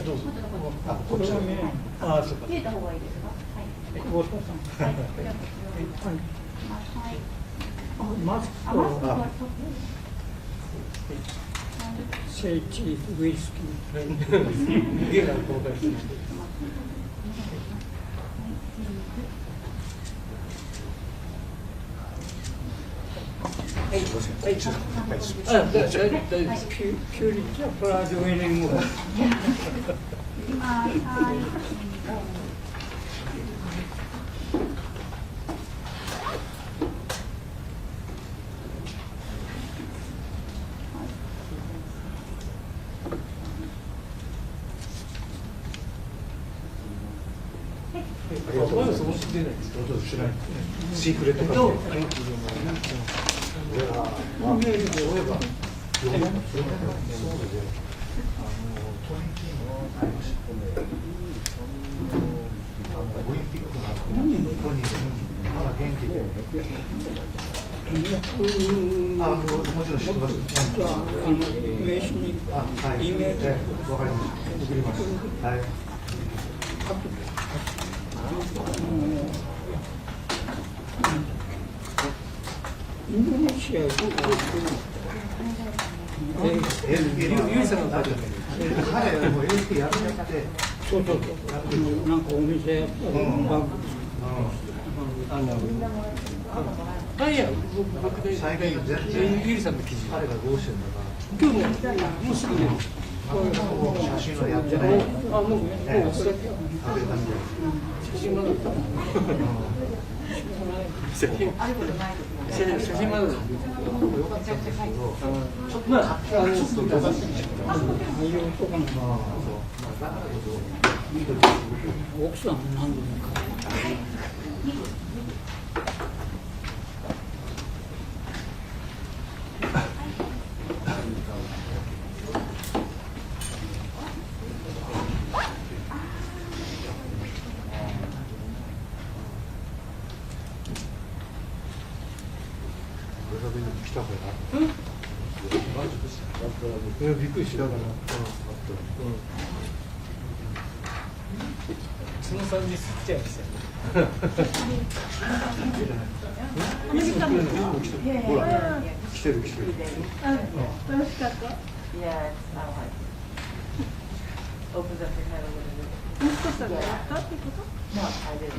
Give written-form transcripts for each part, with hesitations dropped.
どうぞ。これは見えない。あ、そうか。見えた方がいいですか。久保田さん。はい。マスクとセイチーウイスキー。ゲーが公開してる。はい、はい、ちょっと。大丈夫です。ピューリティプラージュウェニング。そういうのその知ってないですか。知らない。シークレットカフェ。もちろん知ってます。名刺にイメージ。わかりました。送ります。はい。インドネシアユーさんのタイトル。彼はもう LP やめちゃって。そうそうそう。なんかお店やったバンク。いや、僕で最近ユリさんの記事。彼がどうしてるのか。今日もうすぐで。写真はやってない。あ、もう写真まだ。写真まだ。まあ、奥さん何度もか。びっくりしたから。その3時過ぎちゃいましたよ。ほら、来てる。楽しかった。Opens up your head a little bit. もしかしたらやったってこと？ No, I didn't.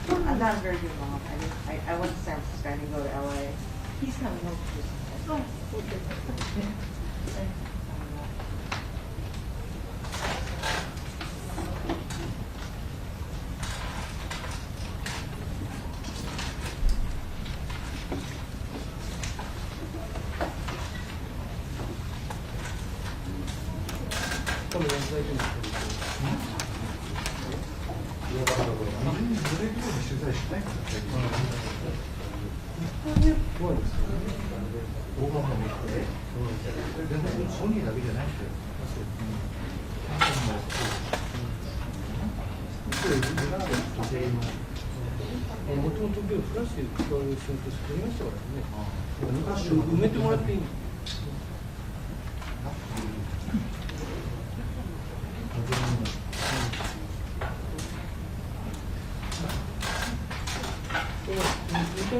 I'm not a very good mom. I went to San Francisco. I didn't go to LA. He's coming home for Christmas. Oh, okay. ソニーだけじゃないですよ。もともとフラッシュ使う仕事作りましたからね。昔埋めてもらっていいの。は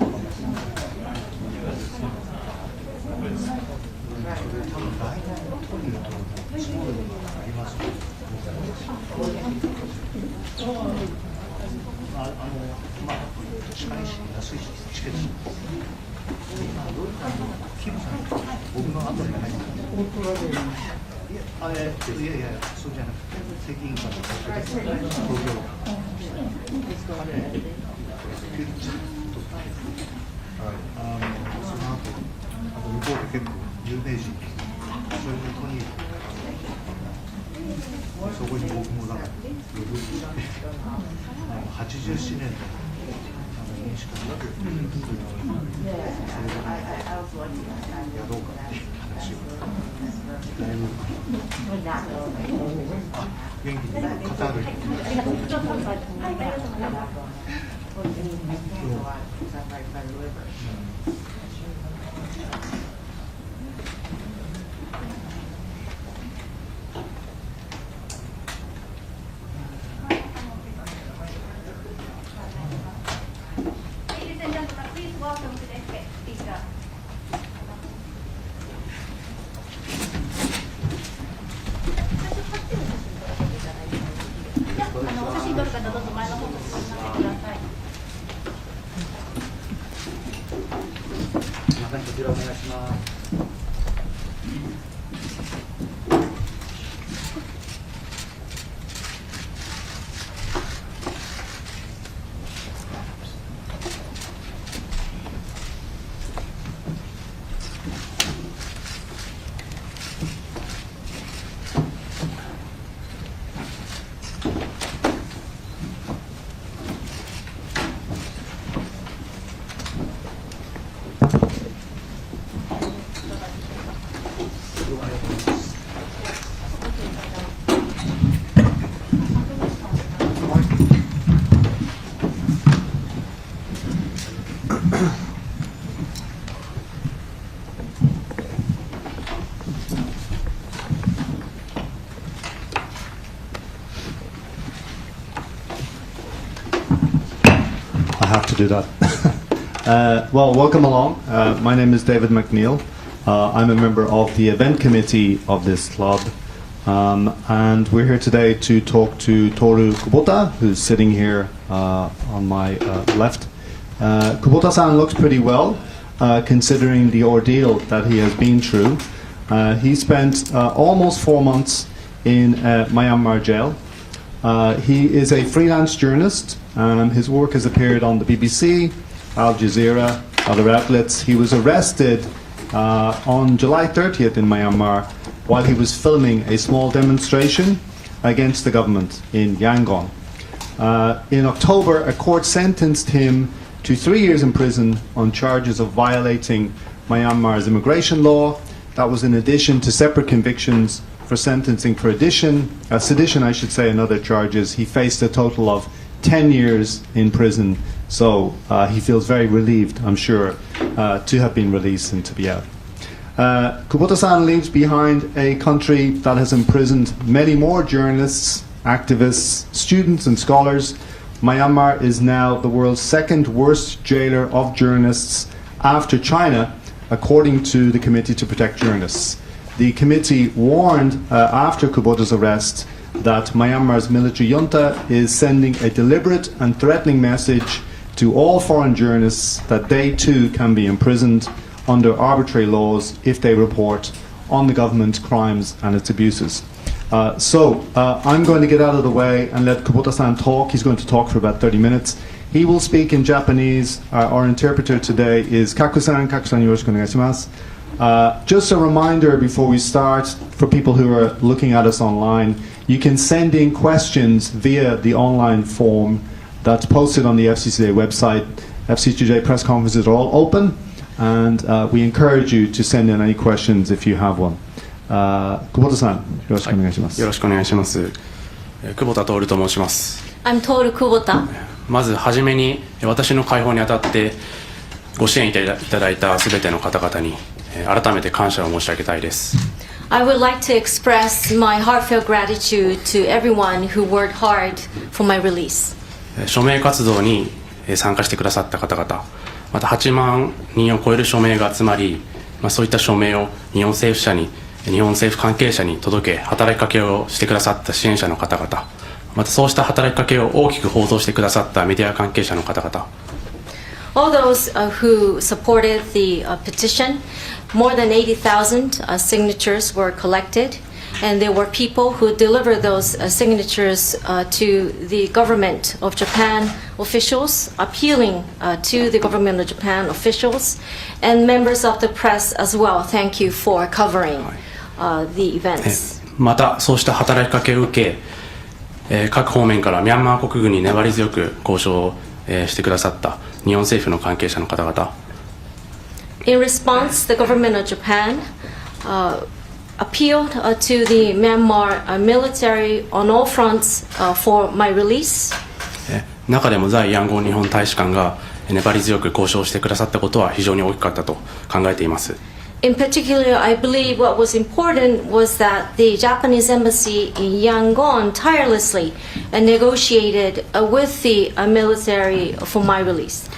い。安いチケットキムさん僕の後に入ってオーストラリアにいやそうじゃなくて責任者の東京その後向こうで結構有名人そういうことにそこに僕もだから87年の民主化になってそれでやろうかっていう話をだいぶ元気にカタールにこちらお願いします。I have to do that. Well, welcome along. My name is David McNeil. I'm a member of the event committee of this club. And we're here today to talk to Toru Kubota, who's sitting here on my left. Kubota-san looks pretty well, considering the ordeal that he has been through. He spent almost 4 months in Myanmar jail. He is a freelance journalist. His work has appeared on the BBC, Al Jazeera, other outlets. He was arrested on July 30th in Myanmar while he was filming a small demonstration against the government in Yangon. In October, a court sentenced him to 3 years in prison on charges of violating Myanmar's immigration law. That was in addition to separate convictions for sentencing for sedition, I should say, and other charges. He faced a total of 10 years in prison, so he feels very relieved, I'm sure, to have been released and to be out. Kubota-san leaves behind a country that has imprisoned many more journalists, activists, students and scholars. Myanmar is now the world's second worst jailer of journalists after China, according to the Committee to Protect Journalists. The committee warned after Kubota's arrest that Myanmar's military junta is sending a deliberate and threatening message to all foreign journalists that they too can be imprisoned under arbitrary laws if they report on the government's crimes and its abuses. So I'm going to get out of the way and let Kubota-san talk. He's going to talk for about 30 minutes. He will speak in Japanese. Our interpreter today is Kaku-san. Kaku-san, yoroshiku onegaishimasu. Just a reminder before we start, for people who are looking at us online, you can send in questions via the online form that's posted on the FCCJ website. FCCJ press conferences are all open, and we encourage you to send in any questions if you have one. Kubota-san, よろしくお願いします。よろしくお願いします。久保田徹と申します。I'm Toru Kubota. まずはじめに私の解放にあたってご支援いただいたすべての方々に改めて感謝を申し上げたいです。I would like to express my heartfelt gratitude to everyone who worked hard for my release. 署名活動に参加してくださった方々、また8万人を超える署名が集まり、そういった署名を日本政府関係者に届け、働きかけをしてくださった支援者の方々、またそうした働きかけを大きく報道してくださったメディア関係者の方々、all those who supported the petition. More than 80,000 signatures were collected, and there were people who delivered those signatures to the government of Japan officials, appealing to the government of Japan officials, and members of the press as well. Thank you for covering the events. またそうした働きかけを受け、各方面からミャンマー国軍に粘り強く交渉をしてくださった日本政府の関係者の方々。In response, the government of Japan appealed to the Myanmar military on all fronts for my release. 中でも在ヤンゴン日本大使館が粘り強く交渉してくださったことは非常に大きかったと考えています。In particular, I believe what was important was that the Japanese embassy in Yangon tirelessly negotiated with the military for my release.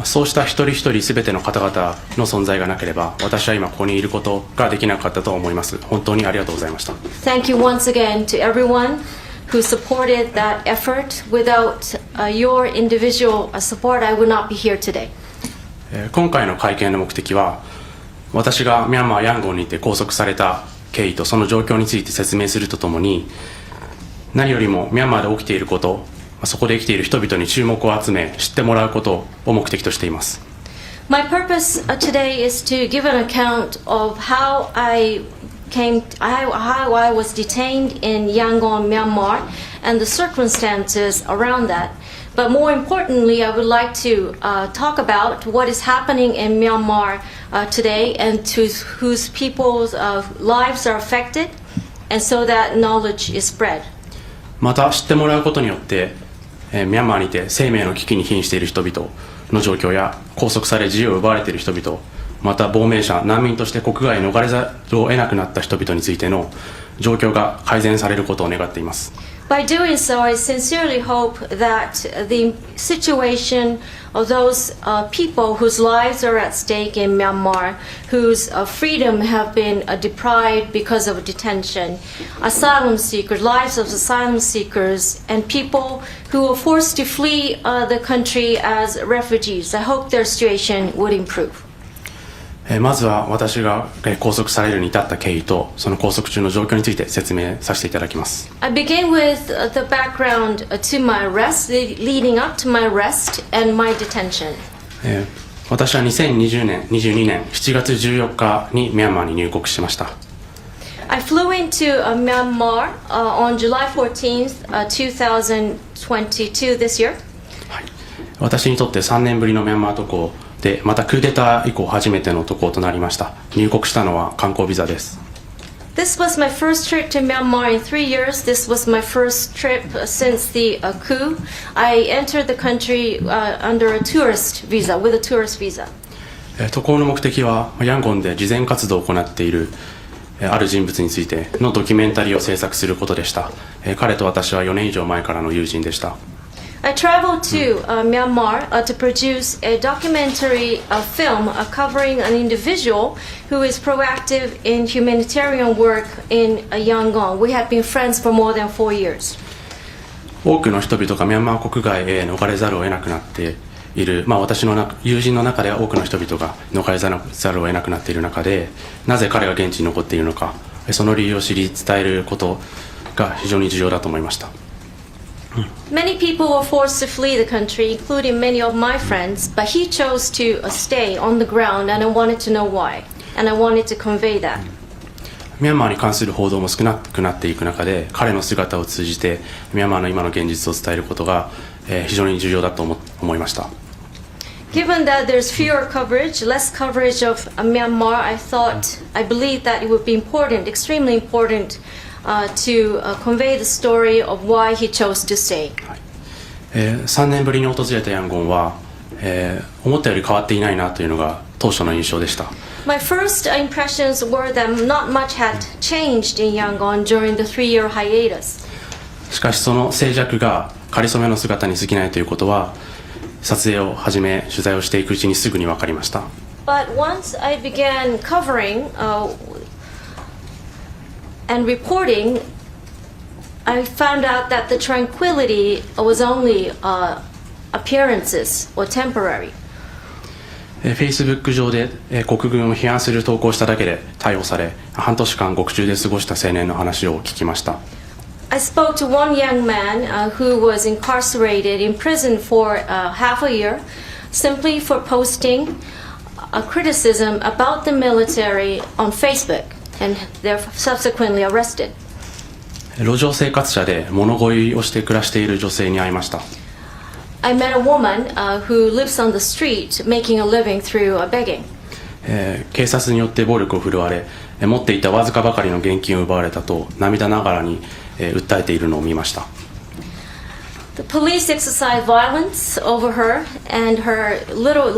そうした一人一人すべての方々の存在がなければ、私は今ここにいることができなかったと思います。本当にありがとうございました。Thank you once again to everyone who supported that effort. Without your individual support, I would not be here today. 今回の会見の目的は、私がミャンマーヤンゴンにて拘束された経緯とその状況について説明するとともに、何よりもミャンマーで起きていること、そこで生きている人々に注目を集め知ってもらうことを目的としています。My purpose today is to give an account of how I was detained in Yangon, Myanmar, and the circumstances around that. But more importantly, I would like to talk about what is happening in Myanmar today and to whose people's lives are affected, and so that knowledge is spread. また知ってもらうことによって、ミャンマーにて生命の危機に瀕している人々の状況や拘束され自由を奪われている人々、また亡命者難民として国外へ逃れざるを得なくなった人々についての状況が改善されることを願っています。By doing so, I sincerely hope that the situation of those people whose lives are at stake in Myanmar, whose freedom have been deprived because of detention, asylum seekers, lives of asylum seekers, and people who were forced to flee the country as refugees, I hope their situation would improve. まずは私が拘束されるに至った経緯とその拘束中の状況について説明させていただきます。I begin with the background to my arrest, leading up to my arrest and my detention. 私は2022年7月14日にミャンマーに入国しました。I flew into Myanmar on July 14th, 2022 this year. はい、私にとって3年ぶりのミャンマー渡航で、またクーデター以降初めての渡航となりました。入国したのは観光ビザです。This was my first trip to Myanmar in 3 years. This was my first trip since the coup. I entered the country under a tourist visa, with a tourist visa. 渡航の目的はヤンゴンで慈善活動を行っているある人物についてのドキュメンタリーを制作することでした。彼と私は4年以上前からの友人でした。I traveled to Myanmar to produce a documentary film covering an individual who is proactive in humanitarian work in Yangon. We have been friends for more than 4 years. 多くの人々がミャンマー国外へ逃れざるを得なくなっている、私の友人の中では多くの人々が逃れざるを得なくなっている中で、なぜ彼が現地に残っているのか、その理由を知り伝えることが非常に重要だと思いました。Many people were forced to flee the country, including many of my friends, but he chose to stay on the ground, and I wanted to know why, and I wanted to convey that. ミャンマーに関する報道も少なくなっていく中で、彼の姿を通じてミャンマーの今の現実を伝えることが非常に重要だと思いました。Given that there's fewer coverage, less coverage of Myanmar, I believed that it would be important, extremely important, to convey the story of why he chose to stay. 3年ぶりに訪れたヤンゴンは、思ったより変わっていないなというのが当初の印象でした。My first impressions were that not much had changed in Yangon during the 3-year hiatus. しかしその静寂が仮初めの姿に過ぎないということは、撮影を始め取材をしていくうちにすぐに分かりました。But once I began covering and reporting, I found out that the tranquility was only appearances or temporary. Facebook 上で国軍を批判する投稿をしただけで逮捕され、半年間獄中で過ごした青年の話を聞きました。I spoke to one young man who was incarcerated in prison for half a year simply for posting a criticism about the military on Facebook, and they're subsequently arrested. 路上生活者で物乞いをして暮らしている女性に会いました。I met a woman who lives on the street making a living through begging. 警察によって暴力を振るわれ、持っていたわずかばかりの現金を奪われたと涙ながらに訴えているのを見ました。The police exercised violence over her, and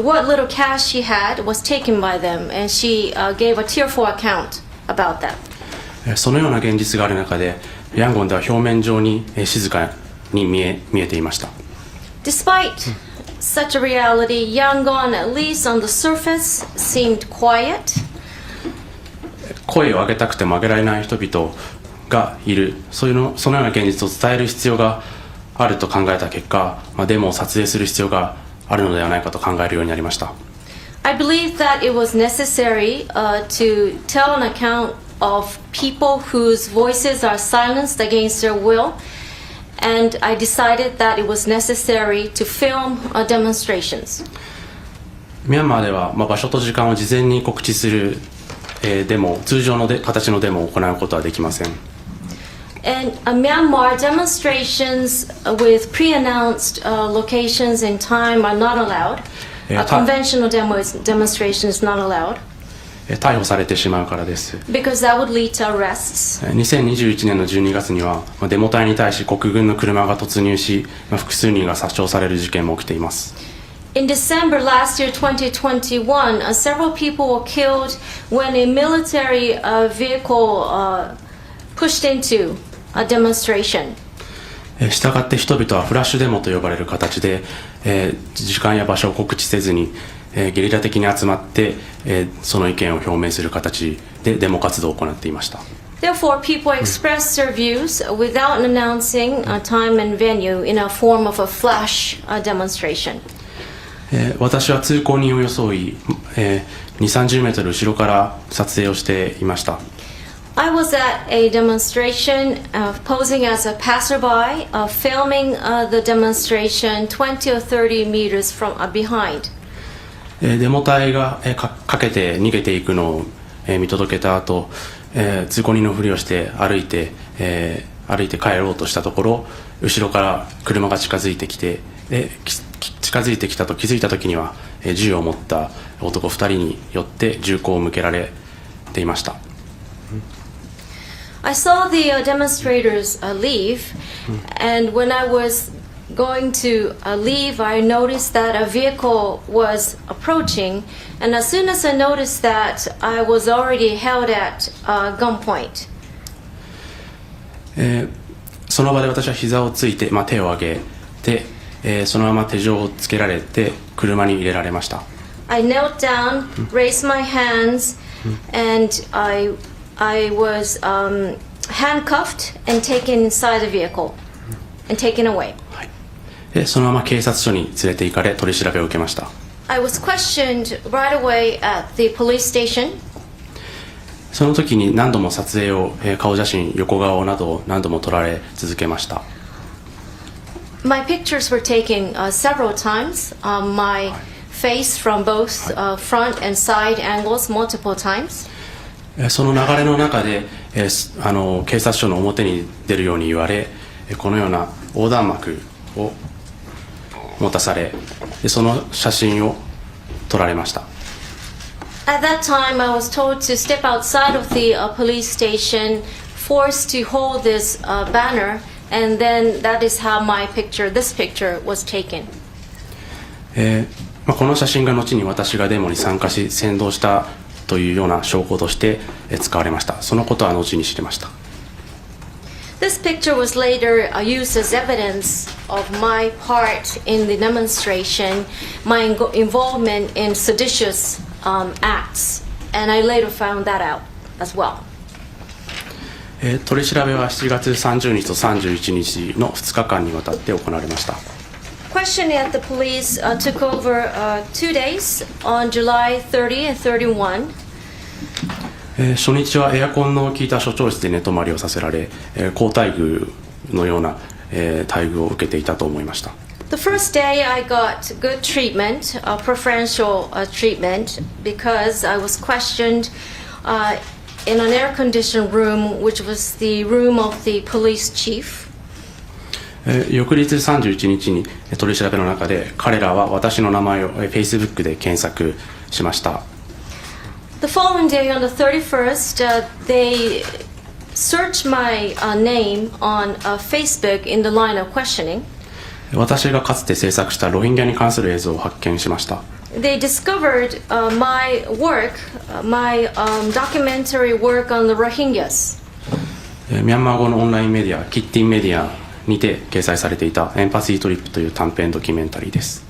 what little cash she had was taken by them, and she gave a tearful account about that. そのような現実がある中で、ヤンゴンでは表面上に静かに見えていました。Despite such a reality, Yangon, at least on the surface, seemed quiet. 声を上げたくても上げられない人々がいる、そのような現実を伝える必要があると考えた結果、デモを撮影する必要があるのではないかと考えるようになりました。I believe that it was necessary to tell an account of people whose voices are silenced against their will, and I decided that it was necessary to film demonstrations. ミャンマーでは、場所と時間を事前に告知するデモ、通常の形のデモを行うことはできません。And Myanmar demonstrations with pre-announced locations and time are not allowed. Conventional demonstration is not allowed. 逮捕されてしまうからです。Because that would lead to arrests. 2021年の12月にはデモ隊に対し国軍の車が突入し、複数人が殺傷される事件も起きています。In December last year, 2021, several people were killed when a military vehicle pushed into a demonstration. したがって人々はフラッシュデモと呼ばれる形で、時間や場所を告知せずに、ゲリラ的に集まって、その意見を表明する形でデモ活動を行っていました。Therefore, people expressed their views without announcing a time and venue in a form of a flash demonstration. 私は通行人を装い、2、30メートル後ろから撮影をしていました。I was at a demonstration posing as a passerby, filming the demonstration 20 or 30 meters from behind. デモ隊がかけて逃げていくのを見届けた後、通行人のふりをして歩いて帰ろうとしたところ、後ろから車が近づいてきて、近づいてきたと気づいた時には銃を持った男2人によって銃口を向けられていました。I saw the demonstrators leave, and when I was going to leave, I noticed that a vehicle was approaching, and as soon as I noticed that, I was already held at gunpoint. その場で私は膝をついて、手を上げて、そのまま手錠をつけられて車に入れられました。I knelt down, raised my hands, and I was handcuffed and taken inside the vehicle and taken away. でそのまま警察署に連れて行かれ取り調べを受けました。I was questioned right away at the police station. その時に何度も撮影を、顔写真、横顔などを何度も撮られ続けました。My pictures were taken several times. My face from both front and side angles multiple times. その流れの中で、警察署の表に出るように言われ、このような横断幕を持たされ、その写真を撮られました。At that time, I was told to step outside of the police station, forced to hold this banner, and then that is how this picture was taken. この写真が後に私がデモに参加し先導したというような証拠として使われました。そのことは後に知りました。This picture was later used as evidence of my part in the demonstration, my involvement in seditious acts, and I later found that out as well. 取り調べは7月30日と31日の2日間にわたって行われました。questioning at the police took over 2 days on July 30 and 31. 初日はエアコンの効いた署長室で寝泊まりをさせられ、好待遇のような、待遇を受けていたと思いました。The first day I got good treatment, preferential treatment, because I was questioned in an air-conditioned room, which was the room of the police chief. 翌日31日に取り調べの中で彼らは私の名前を Facebook で検索しました。The following day, on the 31st, they searched my name on Facebook in the line of questioning. 私がかつて制作したロヒンギャに関する映像を発見しました。They discovered my work, my documentary work on the Rohingyas. ミャンマー語のオンラインメディアキッティンメディアにて掲載されていたエンパシートリップという短編ドキュメンタリーです。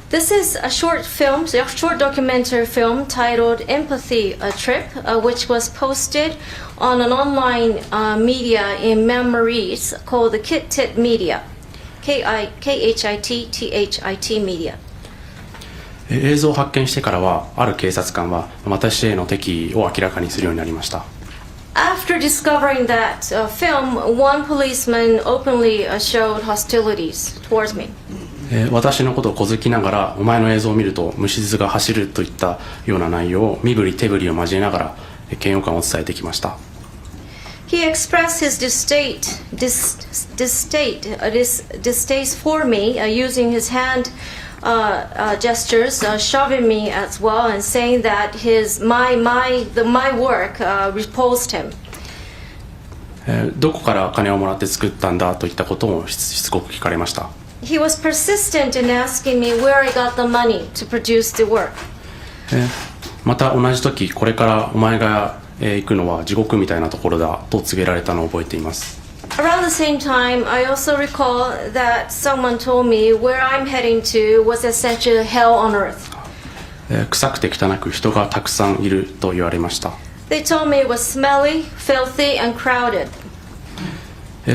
This is a short film, a short documentary film titled Empathy Trip, which was posted on an online media in Myanmarese called the KITTIT Media, KHITTHIT Media. 映像を発見してからはある警察官は私への敵意を明らかにするようになりました。After discovering that film, one policeman openly showed hostilities towards me. 私のことを小突きながらお前の映像を見ると虫唾が走るといったような内容を身振り手振りを交えながら嫌悪感を伝えてきました。He expressed his distaste for me using his hand gestures, shoving me as well, and saying that my work repulsed him. どこから金をもらって作ったんだといったこともしつこく聞かれました。He was persistent in asking me where I got the money to produce the work. また同じ時これからお前が行くのは地獄みたいなところだと告げられたのを覚えています。Around the same time, I also recall that someone told me where I'm heading to was essentially hell on earth. 臭くて汚く人がたくさんいると言われました。They told me it was smelly, filthy, and crowded.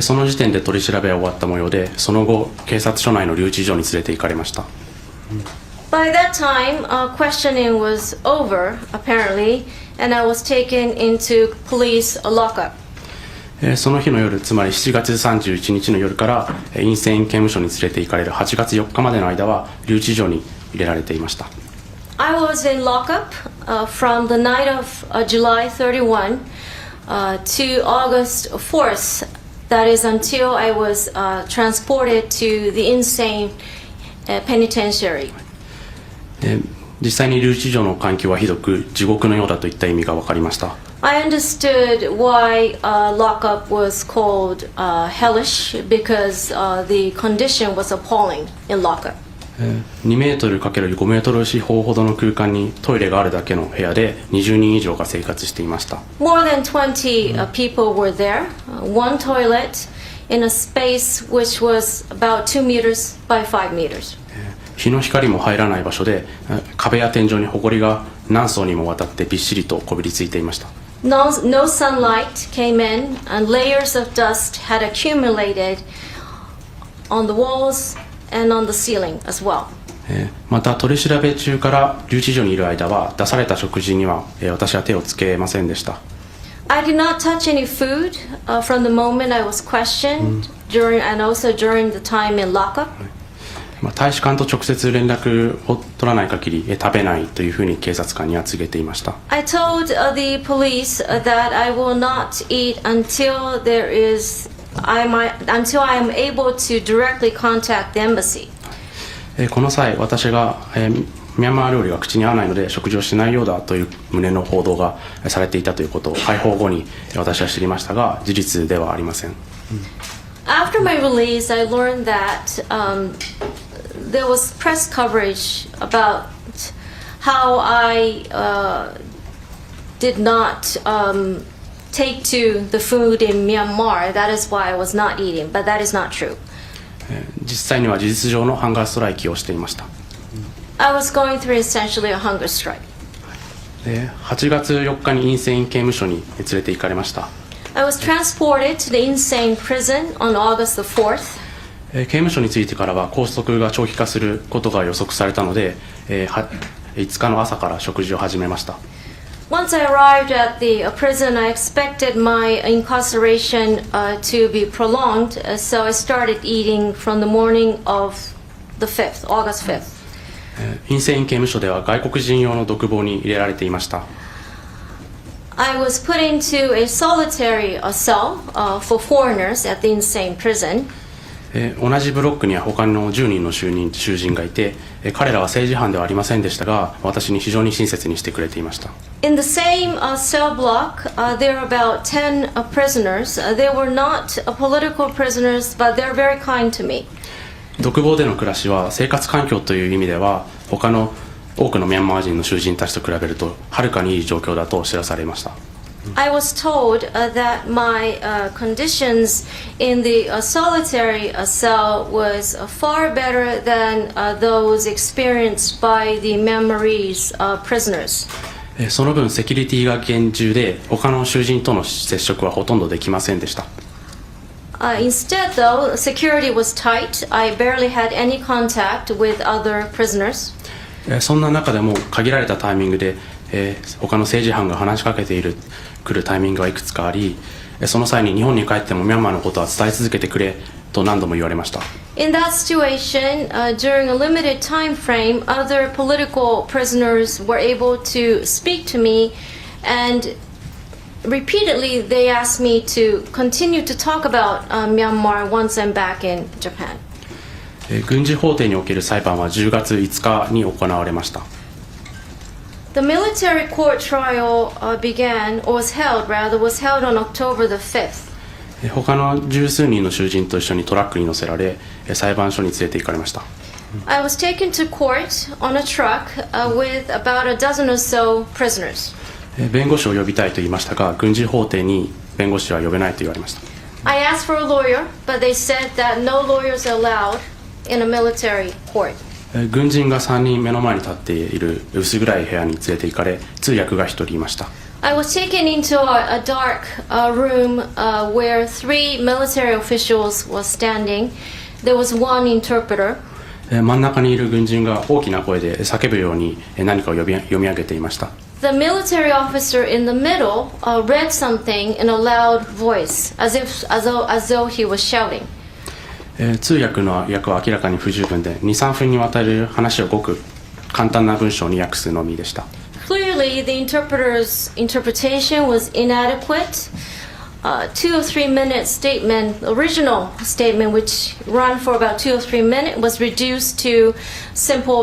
その時点で取り調べは終わった模様で、その後警察署内の留置場に連れて行かれました。By that time, questioning was over, apparently, and I was taken into police lockup. その日の夜、つまり7月31日の夜から陰性刑務所に連れて行かれる8月4日までの間は留置場に入れられていました。I was in lockup from the night of July 31 to August 4th. That is until I was transported to the insane penitentiary. 実際に留置場の環境はひどく地獄のようだといった意味が分かりました。I understood why lockup was called hellish because the condition was appalling in lockup. 2メートル ×5 メートル四方ほどの空間にトイレがあるだけの部屋で20人以上が生活していました。More than 20 people were there. One toilet in a space which was about 2 meters by 5 meters. 日の光も入らない場所で壁や天井に埃が何層にもわたってびっしりとこびりついていました。No sunlight came in, and layers of dust had accumulated on the walls and on the ceiling as well. また取り調べ中から留置所にいる間は出された食事には私は手をつけませんでした。I did not touch any food from the moment I was questioned and also during the time in lockup. 大使館と直接連絡を取らない限り食べないというふうに警察官には告げていました。I told the police that I will not eat until I am able to directly contact the embassy. この際、私がミャンマー料理が口に合わないので食事をしないようだという旨の報道がされていたということを解放後に私は知りましたが、事実ではありません。After my release, I learned that there was press coverage about how I did not take to the food in Myanmar. That is why I was not eating, but that is not true. 実際には事実上のハンガーストライキをしていました。I was going through essentially a hunger strike. 8月4日にインセイン刑務所に連れて行かれました。I was transported to the insane prison on August the 4th. 刑務所についてからは拘束が長期化することが予測されたので、5日の朝から食事を始めました。Once I arrived at the prison, I expected my incarceration to be prolonged, so I started eating from the morning of the 5th, August 5th. インセイン刑務所では外国人用の独房に入れられていました。I was put into a solitary cell for foreigners at the insane prison. 同じブロックには他の10人の囚人がいて、彼らは政治犯ではありませんでしたが、私に非常に親切にしてくれていました。In the same cell block, there are about 10 prisoners. They were not political prisoners, but they're very kind to me. 独房での暮らしは生活環境という意味では他の多くのミャンマー人の囚人たちと比べるとはるかにいい状況だと知らされました。I was told that my conditions in the solitary cell was far better than those experienced by the Myanmarese prisoners. その分セキュリティが厳重で他の囚人との接触はほとんどできませんでした。Instead, though, security was tight. I barely had any contact with other prisoners. そんな中でも限られたタイミングで、他の政治犯が話しかけてくるタイミングがいくつかあり、その際に日本に帰ってもミャンマーのことは伝え続けてくれと何度も言われました。In that situation, during a limited time frame, other political prisoners were able to speak to me, and repeatedly they asked me to continue to talk about Myanmar once I'm back in Japan. 軍事法廷における裁判は10月5日に行われました。The military court trial was held on October the 5th. 他の十数人の囚人と一緒にトラックに乗せられ、裁判所に連れて行かれました。I was taken to court on a truck with about a dozen or so prisoners. 弁護士を呼びたいと言いましたが、軍事法廷に弁護士は呼べないと言われました。I asked for a lawyer, but they said that no lawyers are allowed in a military court. 軍人が3人目の前に立っている薄暗い部屋に連れて行かれ、通訳が1人いました。I was taken into a dark room where 3 military officials were standing. There was one interpreter. 真ん中にいる軍人が大きな声で叫ぶように何かを読み上げていました。The military officer in the middle read something in a loud voice, as though he was shouting. 通訳の訳は明らかに不十分で、2、3分にわたる話をごく簡単な文章に訳すのみでした。Clearly, the interpreter's interpretation was inadequate. 2 or 3 minute statement, original statement, which ran for about 2 or 3 minutes, was reduced to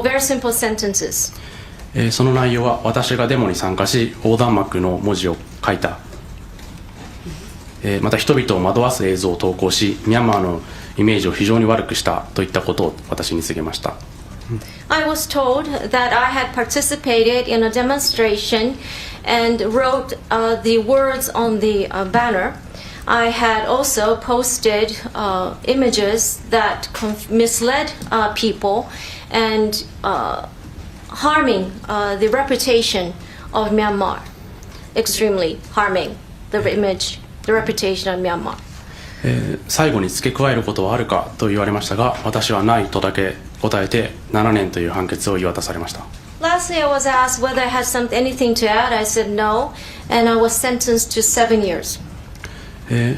very simple sentences. その内容は私がデモに参加し横断幕の文字を書いた、また人々を惑わす映像を投稿しミャンマーのイメージを非常に悪くしたといったことを私に告げました。I was told that I had participated in a demonstration and wrote the words on the banner. I had also posted images that misled people and harming the reputation of Myanmar, extremely harming the reputation of Myanmar. 最後に付け加えることはあるかと言われましたが、私はないとだけ答えて7年という判決を言い渡されました。Lastly, I was asked whether I had anything to add. I said no, and I was sentenced to 7 years.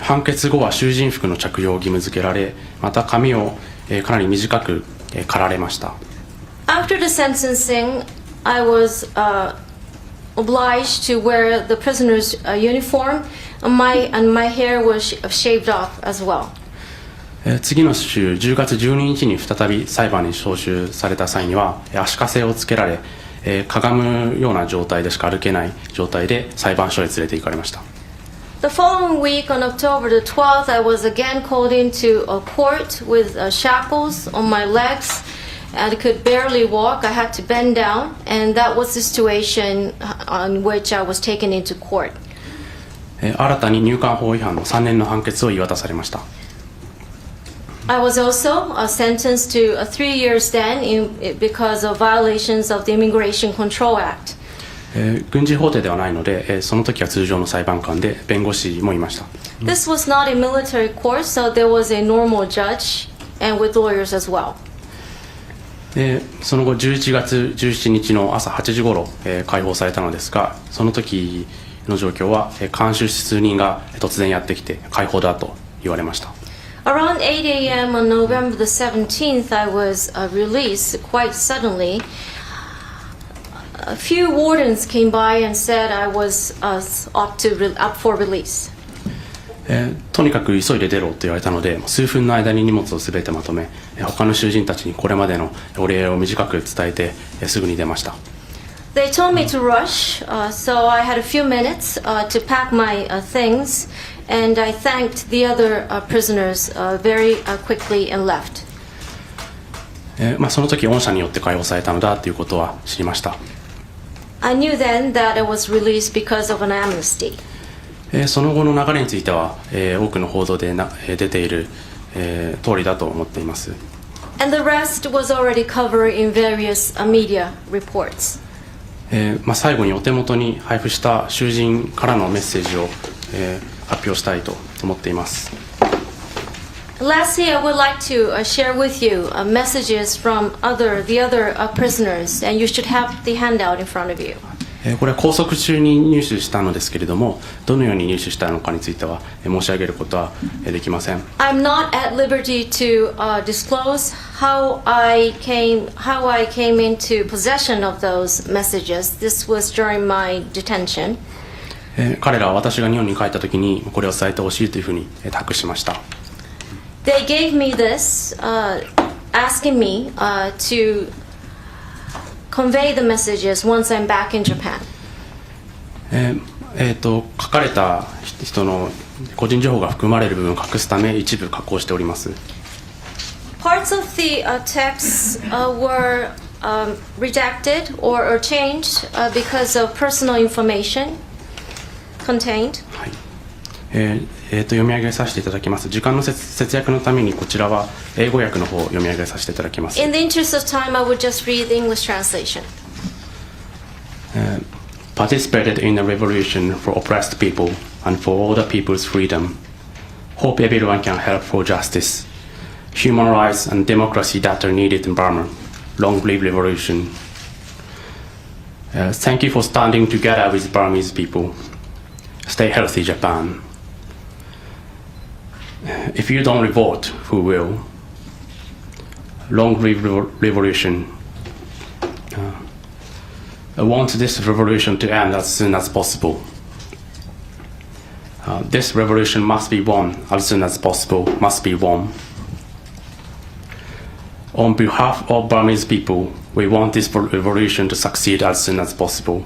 判決後は囚人服の着用を義務付けられ、また髪をかなり短く刈られました。After the sentencing, I was obliged to wear the prisoner's uniform, and my hair was shaved off as well. 次の週10月12日に再び裁判に召集された際には足かせをつけられ、かがむような状態でしか歩けない状態で裁判所へ連れて行かれました。The following week, on October the 12th, I was again called into a court with shackles on my legs. I could barely walk. I had to bend down, and that was the situation on which I was taken into court. 新たに入管法違反の3年の判決を言い渡されました。I was also sentenced to a 3-year stand because of violations of the Immigration Control Act. 軍事法廷ではないので、その時は通常の裁判官で弁護士もいました。This was not a military court, so there was a normal judge and with lawyers as well. その後11月17日の朝8時ごろ、解放されたのですが、その時の状況は、監視数人が突然やってきて解放だと言われました。Around 8 a.m. on November the 17th, I was released quite suddenly. A few wardens came by and said I was up for release. とにかく急いで出ろと言われたので、数分の間に荷物をすべてまとめ、他の囚人たちにこれまでのお礼を短く伝えて、すぐに出ました。They told me to rush, so I had a few minutes to pack my things, and I thanked the other prisoners very quickly and left. その時恩赦によって解放されたのだということは知りました。I knew then that I was released because of an amnesty. その後の流れについては、多くの報道で出ている、通りだと思っています。And the rest was already covered in various media reports. 最後にお手元に配布した囚人からのメッセージを、発表したいと思っています。Lastly, I would like to share with you messages from the other prisoners, and you should have the handout in front of you. これは拘束中に入手したのですけれども、どのように入手したのかについては申し上げることはできません。I'm not at liberty to disclose how I came into possession of those messages. This was during my detention. 彼らは私が日本に帰った時にこれを伝えてほしいというふうに託しました。They gave me this, asking me to convey the messages once I'm back in Japan. 書かれた人の個人情報が含まれる部分を隠すため一部加工しております。Parts of the texts were redacted or changed because of personal information contained. はい。読み上げさせていただきます。時間の節約のためにこちらは英語訳の方を読み上げさせていただきます。In the interest of time, I would just read the English translation. Participated in a revolution for oppressed people and for all the people's freedom. Hope everyone can help for justice, human rights and democracy that are needed in Burma. Long live revolution. Thank you for standing together with Burmese people. Stay healthy, Japan. If you don't revolt, who will? Long live revolution. I want this revolution to end as soon as possible. This revolution must be won as soon as possible, must be won. On behalf of Burmese people, we want this revolution to succeed as soon as possible.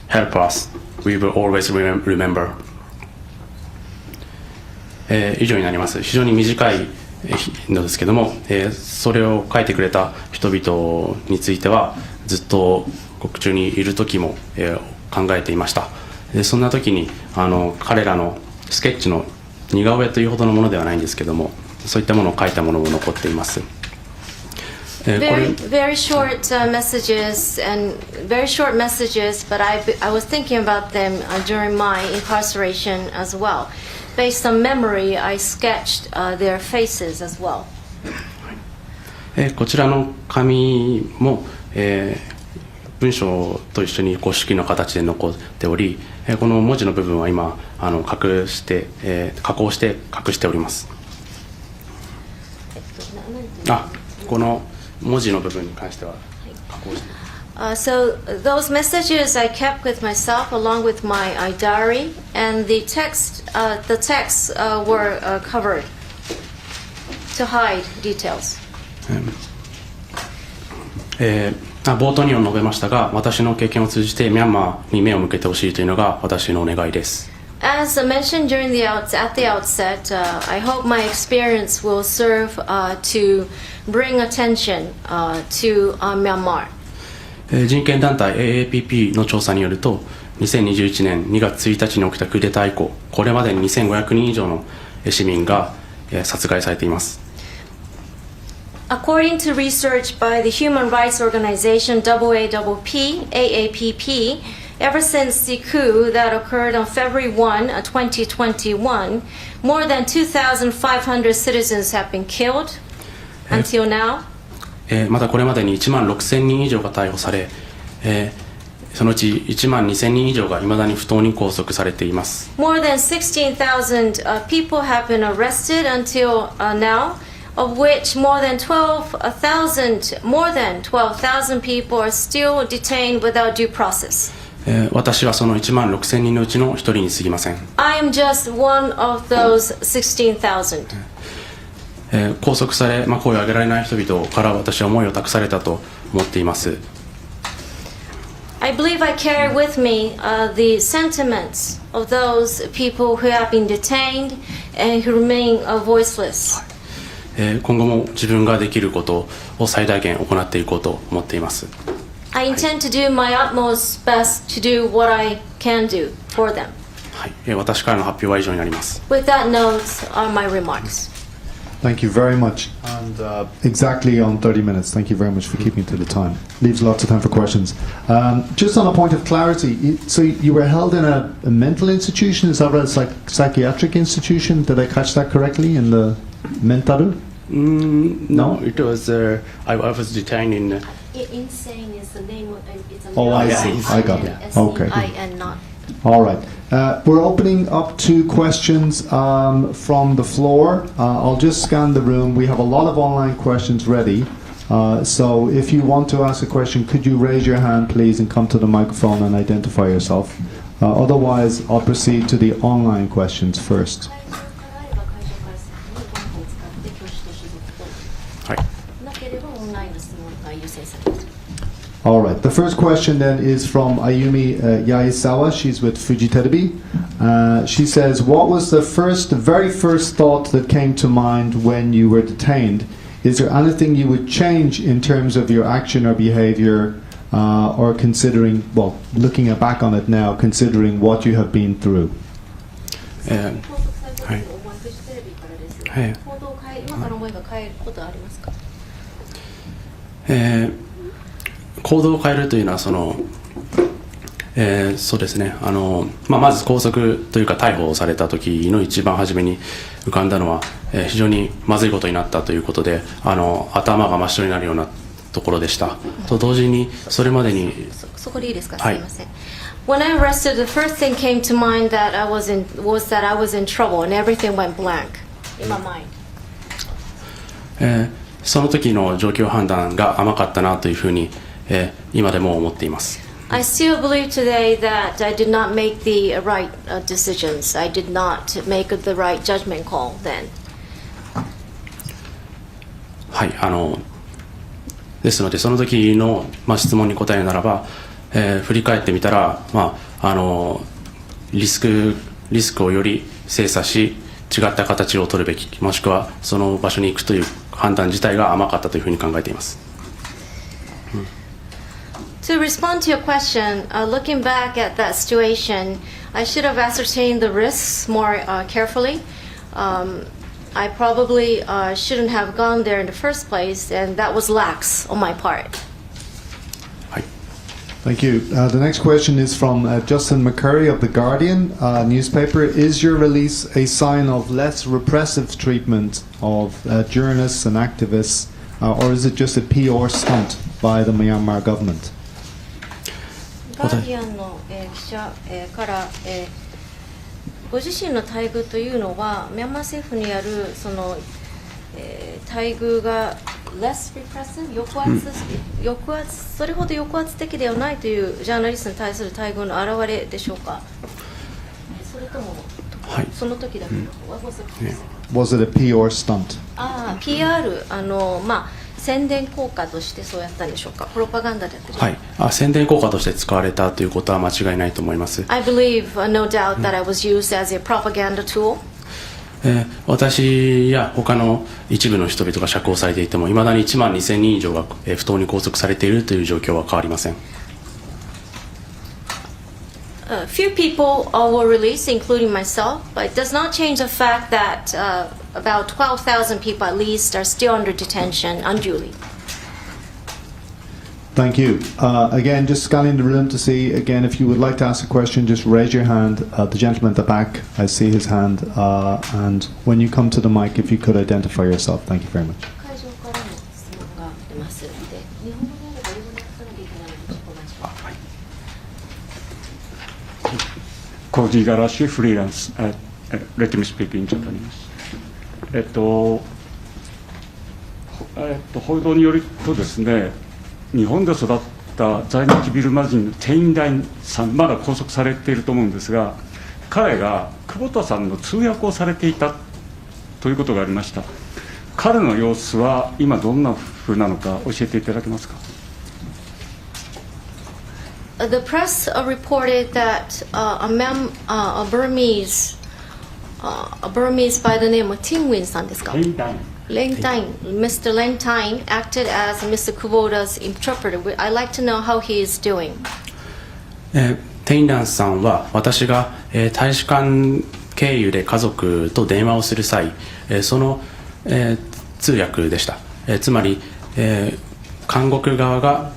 Help us. We will always remember. 以上になります。非常に短いのですけども、それを書いてくれた人々についてはずっと獄中にいる時も、考えていました。そんな時に彼らのスケッチの似顔絵というほどのものではないんですけども、そういったものを書いたものも残っています。Very short messages, but I was thinking about them during my incarceration as well. Based on memory, I sketched their faces as well. こちらの紙も、文章と一緒に式の形で残っており、この文字の部分は今加工して隠しております。この文字の部分に関しては加工して。So those messages I kept with myself along with my diary, and the texts were covered to hide details. 冒頭にも述べましたが、私の経験を通じてミャンマーに目を向けてほしいというのが私のお願いです。As mentioned at the outset, I hope my experience will serve to bring attention to Myanmar. 人権団体 AAPP の調査によると、2021年2月1日に起きたクーデター以降、これまでに2500人以上の市民が殺害されています。According to research by the human rights organization AAPP, ever since the coup that occurred on February 1, 2021, more than 2,500 citizens have been killed. until now. またこれまでに1万6000人以上が逮捕され、そのうち1万2000人以上がいまだに不当に拘束されています。More than 16,000 people have been arrested until now, of which more than 12,000 people are still detained without due process. 私はその1万6000人のうちの1人に過ぎません。I am just one of those 16,000. 拘束され、声を上げられない人々から私は思いを託されたと思っています。I believe I carry with me the sentiments of those people who have been detained and who remain voiceless. 今後も自分ができることを最大限行っていこうと思っています。I intend to do my utmost best to do what I can do for them. はい、私からの発表は以上になります。With that note are my remarks. Thank you very much. And exactly on 30 minutes. Thank you very much for keeping to the time. Leaves lots of time for questions. Just on a point of clarity, so you were held in a mental institution? Is that right? It's like psychiatric institution? Did I catch that correctly? In the Mentaru? No, it was. I was detained in. Insane is the name of it's a Oh, I see. I got it. Okay. and not. All right. We're opening up to questions from the floor. I'll just scan the room. We have a lot of online questions ready. So if you want to ask a question, could you raise your hand, please, and come to the microphone and identify yourself. Otherwise, I'll proceed to the online questions first. All right. The first question then is from Ayumi Yaisawa. She's with Fuji Terebi. She says, what was the very first thought that came to mind when you were detained? Is there anything you would change in terms of your action or behavior, or considering, well, looking back on it now, considering what you have been through? 行動を変えるというのはそうですね、まず拘束というか逮捕された時の一番初めに浮かんだのは、非常にまずいことになったということで、頭が真っ白になるようなところでした。と同時にそれまでにそこでいいですか、すみません。When I arrested, the first thing came to mind that I was in trouble and everything went blank in my mind. その時の状況判断が甘かったなというふうに今でも思っています。I still believe today that I did not make the right decisions. I did not make the right judgment call then. はい、ですのでその時の、質問に答えるならば、振り返ってみたら、リスクをより精査し違った形を取るべき、もしくはその場所に行くという判断自体が甘かったというふうに考えています。To respond to your question, looking back at that situation, I should have ascertained the risks more carefully. I probably shouldn't have gone there in the first place, and that was lax on my part. Thank you. The next question is from Justin McCurry of The Guardian newspaper. Is your release a sign of less repressive treatment of journalists and activists, or is it just a PR stunt by the Myanmar government? ガーディアンの記者からご自身の待遇というのはミャンマー政府にあるその待遇が less repressive 抑圧それほど抑圧的ではないというジャーナリストに対する待遇の表れでしょうか。それとも、その時だけ。Was it a PR stunt? PR 宣伝効果としてそうやったんでしょうか。プロパガンダでやってる。はい、宣伝効果として使われたということは間違いないと思います。I believe, no doubt, that I was used as a propaganda tool. 私や他の一部の人々が釈放されていても、いまだに1万2000人以上が不当に拘束されているという状況は変わりません。Few people were released, including myself, but it does not change the fact that about 12,000 people at least are still under detention unduly. Thank you. Again, just scanning the room to see, again, if you would like to ask a question, just raise your hand. The gentleman at the back, I see his hand. And when you come to the mic, if you could identify yourself. Thank you very much. 個人柄しフリーランス、Let me speak in Japanese。報道によるとですね、日本で育った在日ビルマ人のテインダインさん、まだ拘束されていると思うんですが、彼が久保田さんの通訳をされていたということがありました。彼の様子は今どんな風なのか教えていただけますか。The press reported that a Burmese by the name of Tingwin さんですか。Mr. Lengtine acted as Mr. Kubota's interpreter. I'd like to know how he is doing. テインランさんは私が、大使館経由で家族と電話をする際、その、通訳でした。つまり、韓国側が、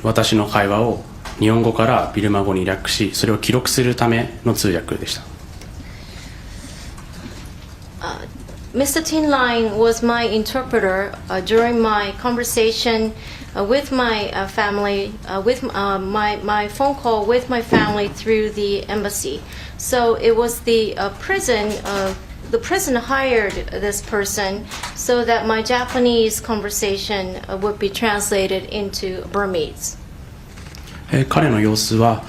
私の会話を日本語からビルマ語に訳し、それを記録するための通訳でした。Mr. Tinline was my interpreter during my conversation with my family, with my phone call with my family through the embassy. So it was the prison hired this person so that my Japanese conversation would be translated into Burmese. 彼の様子は、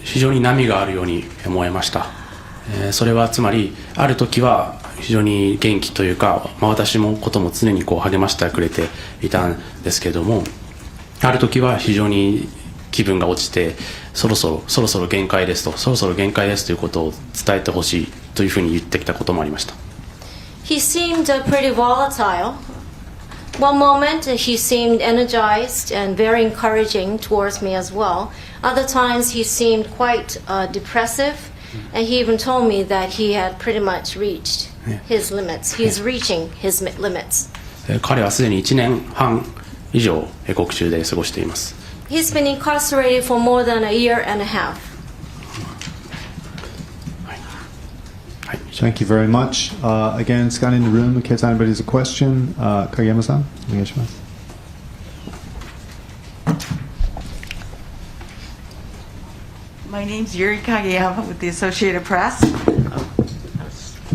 非常に波があるように思えました。それはつまりある時は非常に元気というか、私もことも常に励ましてくれていたんですけれども、ある時は非常に気分が落ちて、そろそろ限界ですということを伝えてほしいというふうに言ってきたこともありました。He seemed pretty volatile. One moment he seemed energized and very encouraging towards me as well. Other times he seemed quite depressive, and he even told me that he had pretty much reached his limits. He's reaching his limits. 彼はすでに1年半以上獄中で過ごしています。He's been incarcerated for more than a year and a half. Thank you very much. Again, scanning the room in case anybody has a question. Kageyama-san, onegaishimasu. My name's Yuri Kageyama with the Associated Press.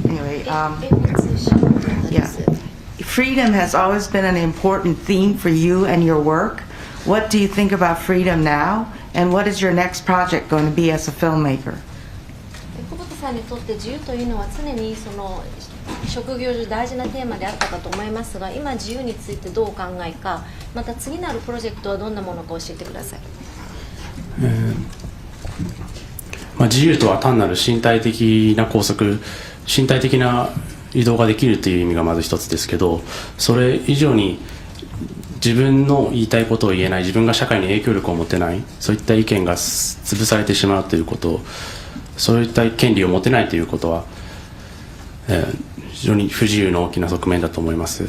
Anyway, yeah. Freedom has always been an important theme for you and your work. What do you think about freedom now? And what is your next project going to be as a filmmaker? 久保田さんにとって自由というのは常にその職業上大事なテーマであったかと思いますが、今自由についてどうお考えか、また次なるプロジェクトはどんなものか教えてください。自由とは単なる身体的な拘束、身体的な移動ができるという意味がまず一つですけど、それ以上に自分の言いたいことを言えない、自分が社会に影響力を持てない、そういった意見が潰されてしまうということ、そういった権利を持てないということは、非常に不自由の大きな側面だと思います。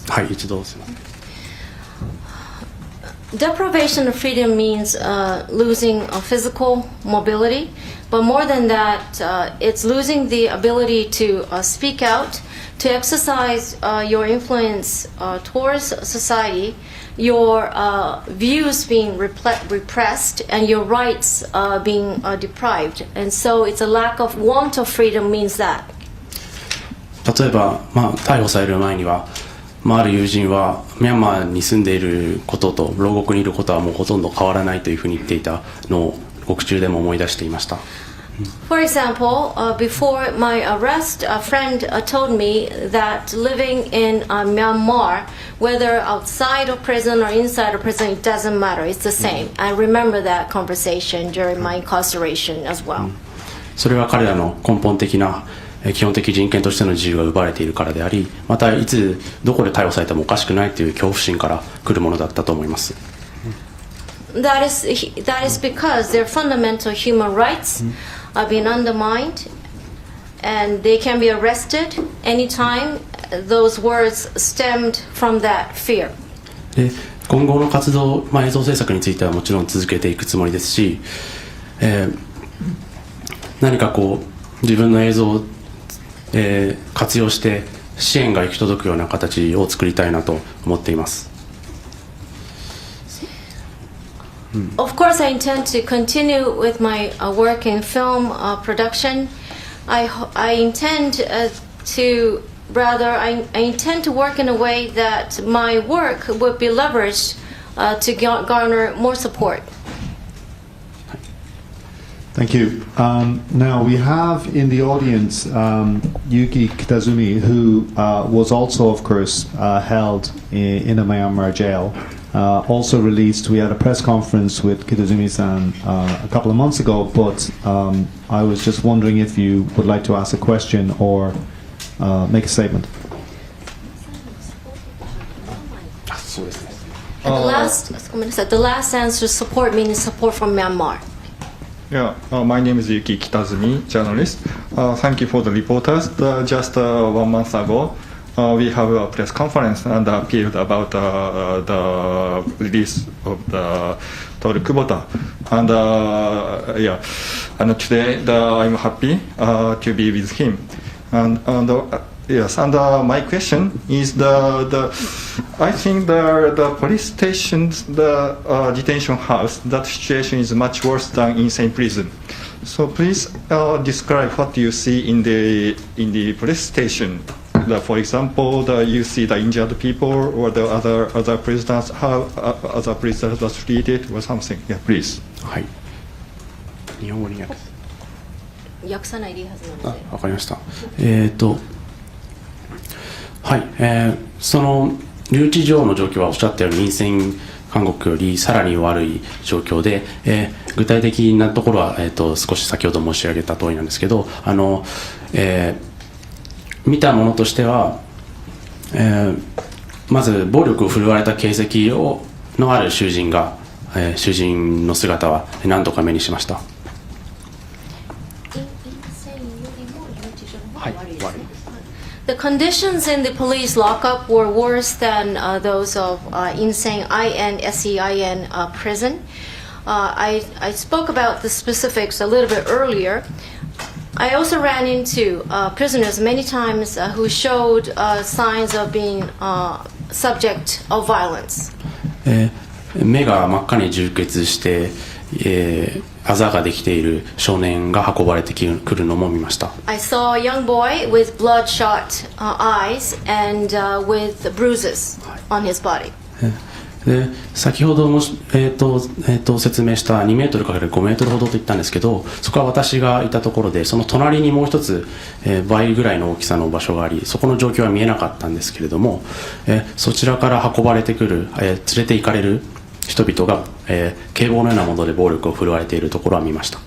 はい、一度すみません。Deprivation of freedom means losing physical mobility, but more than that, it's losing the ability to speak out, to exercise your influence towards society, your views being repressed, and your rights being deprived. And so it's a lack of want of freedom means that. 例えば、逮捕される前には、ある友人はミャンマーに住んでいることと牢獄にいることはもうほとんど変わらないというふうに言っていたのを獄中でも思い出していました。For example, before my arrest, a friend told me that living in Myanmar, whether outside of prison or inside of prison, it doesn't matter. It's the same. I remember that conversation during my incarceration as well. それは彼らの根本的な基本的人権としての自由が奪われているからであり、またいつどこで逮捕されてもおかしくないという恐怖心から来るものだったと思います。That is because their fundamental human rights are being undermined, and they can be arrested anytime those words stemmed from that fear. で、今後の活動、映像制作についてはもちろん続けていくつもりですし、何か自分の映像を活用して支援が行き届くような形を作りたいなと思っています。Of course, I intend to continue with my work in film production. I intend to work in a way that my work would be leveraged to garner more support. Thank you. Now we have in the audience Yuki Kitazumi, who was also, of course, held in a Myanmar jail. Also released, we had a press conference with Kitazumi-san a couple of months ago, but I was just wondering if you would like to ask a question or make a statement. The last answer, support meaning support from Myanmar. Yeah, my name is Yuki Kitazumi, journalist. Thank you for the reporters. Just 1 month ago, we have a press conference and appealed about the release of the Toru Kubota. And and today I'm happy to be with him. Yes, and my question is I think the police stations, the detention house, that situation is much worse than insane prison. So please describe what you see in the police station. For example, you see the injured people or the other prisoners, how other prisoners are treated or something. Yeah, please. はい。日本語に訳す。訳さないでいいはずなので。わかりました。はい、その留置場の状況はおっしゃったように陰線監獄よりさらに悪い状況で、具体的なところは、少し先ほど申し上げた通りなんですけど、見たものとしては、まず暴力を振るわれた形跡のある囚人の姿は何度か目にしました。はい、悪い。The conditions in the police lockup were worse than those of insane INSEIN prison. I spoke about the specifics a little bit earlier. I also ran into prisoners many times who showed signs of being subject of violence. 目が真っ赤に充血して、あざができている少年が運ばれてくるのも見ました。I saw a young boy with bloodshot eyes and with bruises on his body. で先ほども、説明した2メートルかける5メートルほどと言ったんですけど、そこは私がいたところで、その隣にもう一つ、倍ぐらいの大きさの場所があり、そこの状況は見えなかったんですけれども、そちらから運ばれてくる、連れて行かれる人々が、警棒のようなもので暴力を振るわれているところは見ました。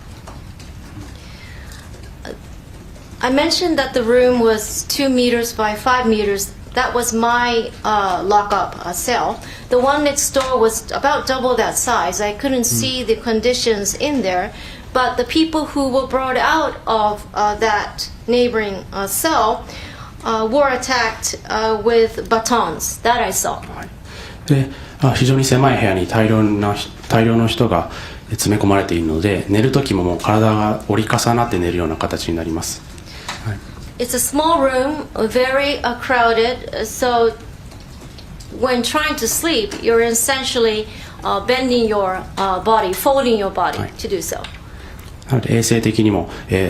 I mentioned that the room was 2 meters by 5 meters. That was my lockup cell. The one next door was about double that size. I couldn't see the conditions in there, but the people who were brought out of that neighboring cell were attacked with batons. That I saw. で非常に狭い部屋に大量の人が詰め込まれているので、寝る時ももう体が折り重なって寝るような形になります。It's a small room, very crowded, so when trying to sleep, you're essentially bending your body, folding your body to do so. なので衛生的にも、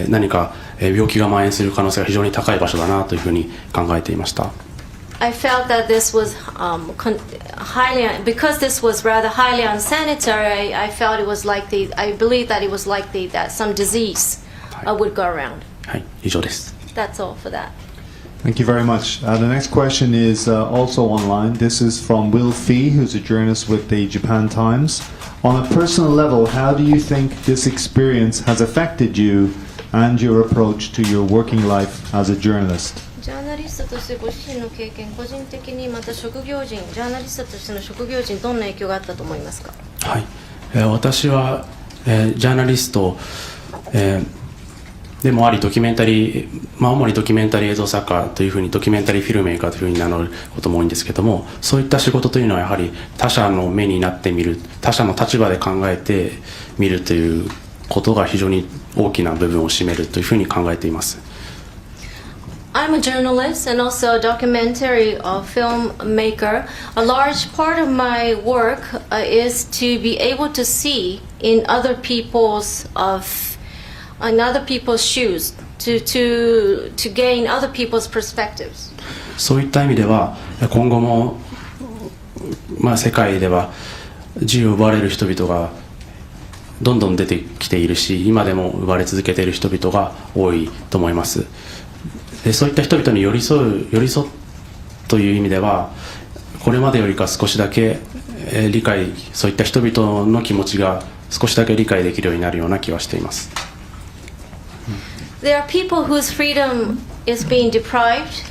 何か病気が蔓延する可能性が非常に高い場所だなというふうに考えていました。I felt that this was because this was rather highly unsanitary. I felt it was likely. I believe that it was likely that some disease would go around. はい、以上です。That's all for that. Thank you very much. The next question is also online. This is from Will Fee, who's a journalist with the Japan Times. On a personal level, how do you think this experience has affected you and your approach to your working life as a journalist? ジャーナリストとしてご自身の経験、個人的にまた職業人、ジャーナリストとしての職業人、どんな影響があったと思いますか？はい、私は、ジャーナリスト、でもありドキュメンタリー、主にドキュメンタリー映像作家というふうにドキュメンタリーフィルメーカーというふうに名乗ることも多いんですけども、そういった仕事というのはやはり他者の目になってみる、他者の立場で考えてみるということが非常に大きな部分を占めるというふうに考えています。I'm a journalist and also a documentary filmmaker. A large part of my work is to be able to see in other people's shoes, to gain other people's perspectives. そういった意味では今後も、世界では自由を奪われる人々がどんどん出てきているし、今でも奪われ続けている人々が多いと思います。でそういった人々に寄り添うという意味では、これまでよりか少しだけそういった人々の気持ちが少しだけ理解できるようになるような気はしています。There are people whose freedom is being deprived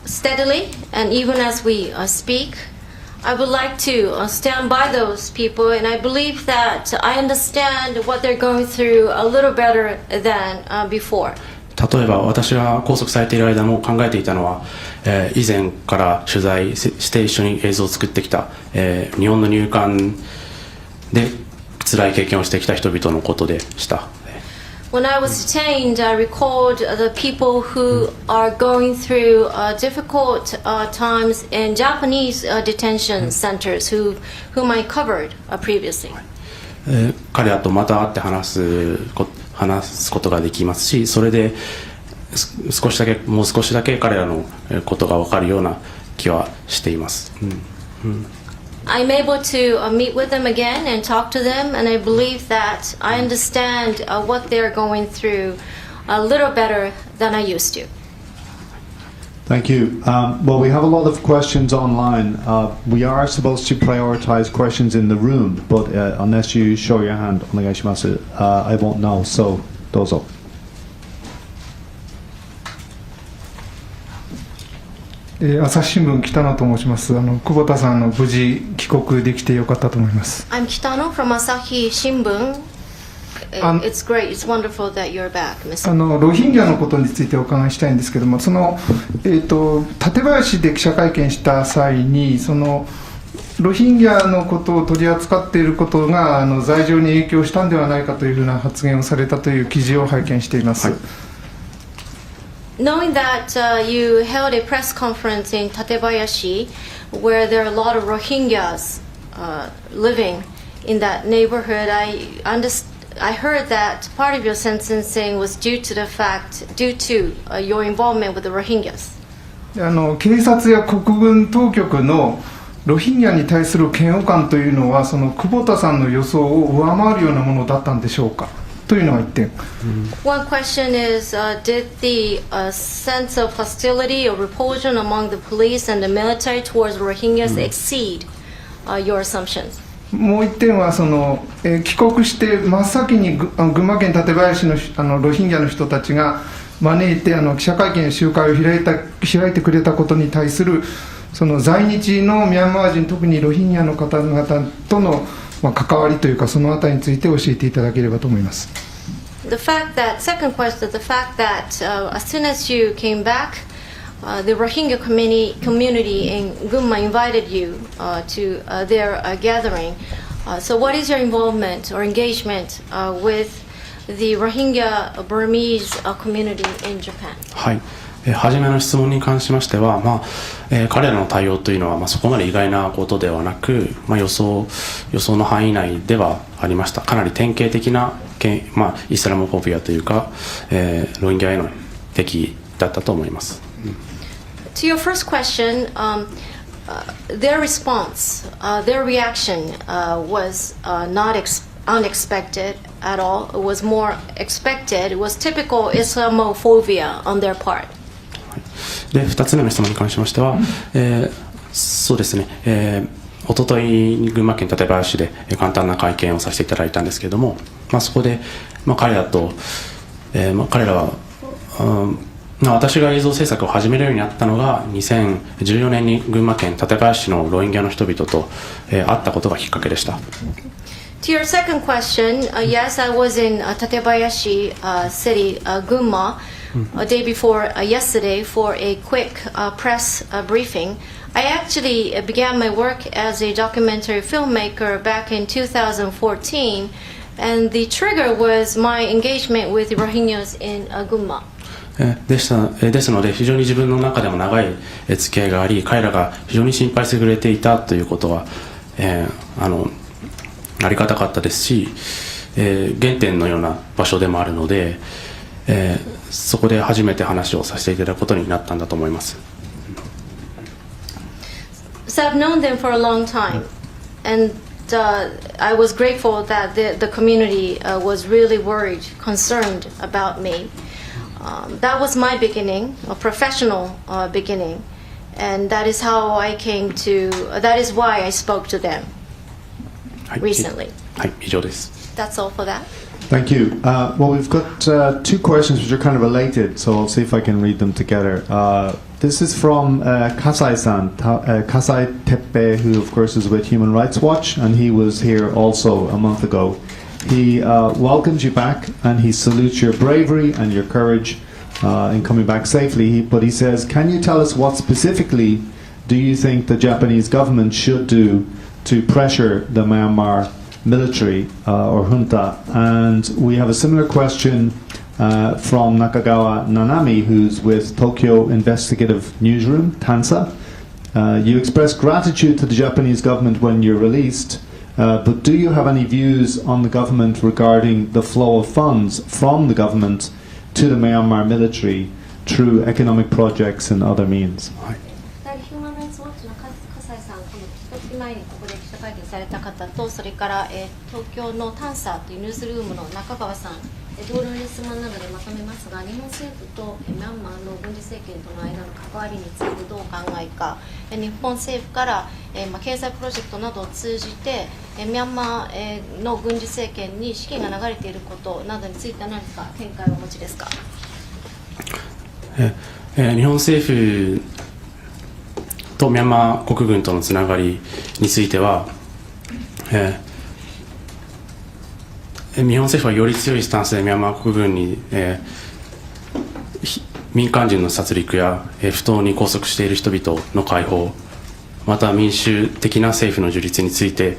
steadily, and even as we speak, I would like to stand by those people, and I believe that I understand what they're going through a little better than before. 例えば私が拘束されている間も考えていたのは、以前から取材して一緒に映像を作ってきた、日本の入管で辛い経験をしてきた人々のことでした。When I was detained, I recalled the people who are going through difficult times in Japanese detention centers whom I covered previously. 彼らとまた会って話すことができますし、それでもう少しだけ彼らのことが分かるような気はしています。I'm able to meet with them again and talk to them, and I believe that I understand what they're going through a little better than I used to. Thank you. Well, we have a lot of questions online. We are supposed to prioritize questions in the room, but unless you show your hand, I won't know. So, どうぞ。朝日新聞北野と申します。久保田さんの無事帰国できてよかったと思います。I'm Kitano from Asahi Shimbun. It's great. It's wonderful that you're back, Mr. ロヒンギャのことについてお伺いしたいんですけども、館林で記者会見した際にロヒンギャのことを取り扱っていることが罪状に影響したんではないかというふうな発言をされたという記事を拝見しています。はい。Knowing that you held a press conference in Tatebayashi, where there are a lot of Rohingyas living in that neighborhood, I heard that part of your sentencing was due to your involvement with the Rohingyas. 警察や国軍当局のロヒンギャに対する嫌悪感というのは久保田さんの予想を上回るようなものだったんでしょうかというのが1点。One question is, did the sense of hostility or repulsion among the police and the military towards Rohingyas exceed your assumptions? もう1点は帰国して真っ先に群馬県館林のロヒンギャの人たちが招いて記者会見や集会を開いてくれたことに対する在日のミャンマー人、特にロヒンギャの方々との関わりというか、そのあたりについて教えていただければと思います。Second question, the fact that as soon as you came back, the Rohingya community in Gunma invited you to their gathering. So what is your involvement or engagement with the Rohingya Burmese community in Japan? はい。初めの質問に関しましては、彼らの対応というのは、そこまで意外なことではなく、予想の範囲内ではありました。かなり典型的な、イスラムフォビアというか、ロヒンギャへの敵だったと思います。To your first question, their response, their reaction was not unexpected at all. It was more expected. It was typical Islamophobia on their part. で2つ目の質問に関しましては、そうですね、おとといに群馬県館林で簡単な会見をさせていただいたんですけれども、そこで、彼らは、私が映像制作を始めるようになったのが2014年に群馬県館林市のロヒンギャの人々と会ったことがきっかけでした。To your second question, yes, I was in Tatebayashi city, Gunma, a day before yesterday for a quick press briefing. I actually began my work as a documentary filmmaker back in 2014, and the trigger was my engagement with Rohingyas in Gunma. ですので非常に自分の中でも長い付き合いがあり、彼らが非常に心配してくれていたということは、ありがたかったですし、原点のような場所でもあるので、そこで初めて話をさせていただくことになったんだと思います。So I've known them for a long time, and I was grateful that the community was really worried, concerned about me. That was my beginning, a professional beginning, and that is how I came to, that is why I spoke to them recently. はい、以上です。That's all for that. Thank you. Well, we've got two questions which are kind of related, so I'll see if I can read them together. This is from Kasai-san, Kasai Teppe, who of course is with Human Rights Watch, and he was here also a month ago. He welcomes you back, and he salutes your bravery and your courage in coming back safely. But he says, can you tell us what specifically do you think the Japanese government should do to pressure the Myanmar military or junta? And we have a similar question from Nakagawa Nanami, who's with Tokyo Investigative Newsroom, TANSA. You expressed gratitude to the Japanese government when you're released, but do you have any views on the government regarding the flow of funds from the government to the Myanmar military through economic projects and other means? ヒューマンライツウォッチの笠井さん、この一月前にここで記者会見された方と、それから、東京のタンサーというニュースルームの中川さん、同僚に質問などでまとめますが、日本政府とミャンマーの軍事政権との間の関わりについてどうお考えか、日本政府から、経済プロジェクトなどを通じて、ミャンマーの軍事政権に資金が流れていることなどについて何か見解をお持ちですか。日本政府とミャンマー国軍とのつながりについては、日本政府はより強いスタンスでミャンマー国軍に、民間人の殺戮や、不当に拘束している人々の解放、また民主的な政府の樹立について、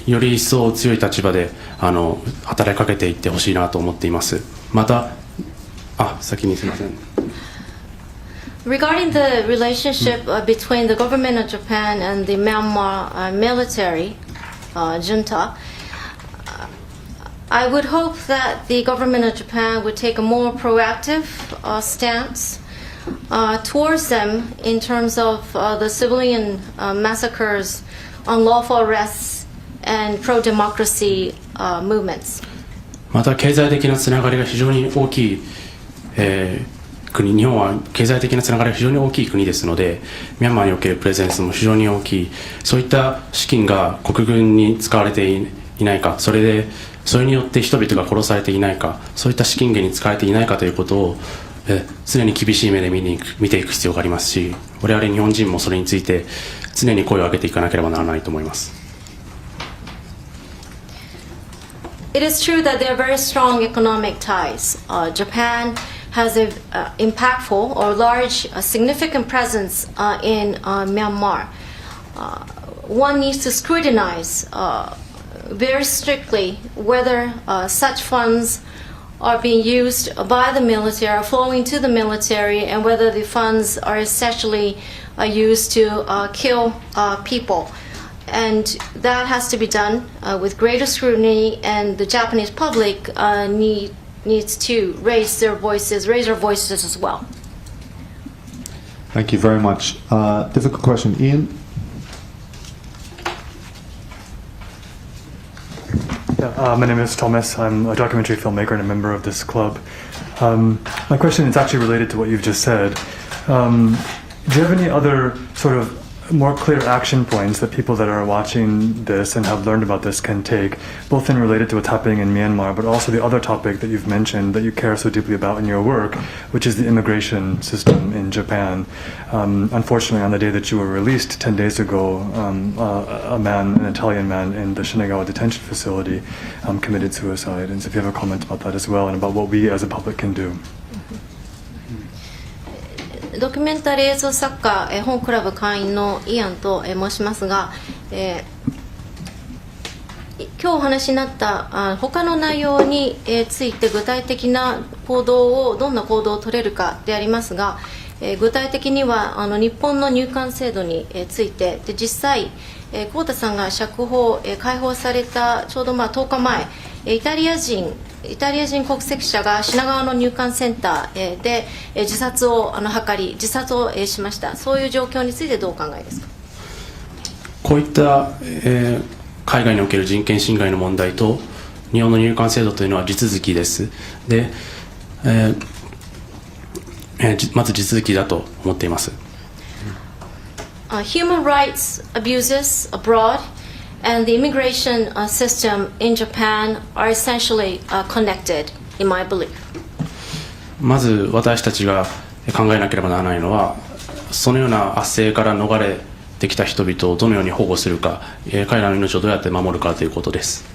より一層強い立場で働きかけていってほしいなと思っています。また、先にすみません。Regarding the relationship between the government of Japan and the Myanmar military junta, I would hope that the government of Japan would take a more proactive stance towards them in terms of the civilian massacres, unlawful arrests, and pro-democracy movements. また経済的なつながりが非常に大きい、国、日本は経済的なつながりが非常に大きい国ですので、ミャンマーにおけるプレゼンスも非常に大きい、そういった資金が国軍に使われていないか、それによって人々が殺されていないか、そういった資金源に使われていないかということを、常に厳しい目で見ていく必要がありますし、我々日本人もそれについて常に声を上げていかなければならないと思います。It is true that there are very strong economic ties. Japan has an impactful or large, significant presence in Myanmar. One needs to scrutinize very strictly whether such funds are being used by the military, are flowing to the military, and whether the funds are essentially used to kill people. And that has to be done with greater scrutiny, and the Japanese public needs to raise their voices as well. Thank you very much. Difficult question. Ian? My name is Thomas. I'm a documentary filmmaker and a member of this club. My question is actually related to what you've just said. Do you have any other sort of more clear action points that people that are watching this and have learned about this can take, both in related to what's happening in Myanmar, but also the other topic that you've mentioned that you care so deeply about in your work, which is the immigration system in Japan. Unfortunately, on the day that you were released 10 days ago, an Italian man in the Shinagawa detention facility committed suicide. And so if you have a comment about that as well and about what we as a public can do. ドキュメンタリー映像作家、本クラブ会員のイアンと申しますが、今今日お話になった他の内容について具体的な行動をどんな行動を取れるかでありますが、具体的には日本の入管制度についてで実際久保田さんが釈放解放されたちょうど10日前イタリア人国籍者が品川の入管センターで自殺を図り自殺をしました。そういう状況についてどうお考えですか。こういった、海外における人権侵害の問題と日本の入管制度というのは地続きです。で、まず地続きだと思っています。Human rights abuses abroad and the immigration system in Japan are essentially connected, in my belief. まず私たちが考えなければならないのは、そのような圧政から逃れてきた人々をどのように保護するか、彼らの命をどうやって守るかということです。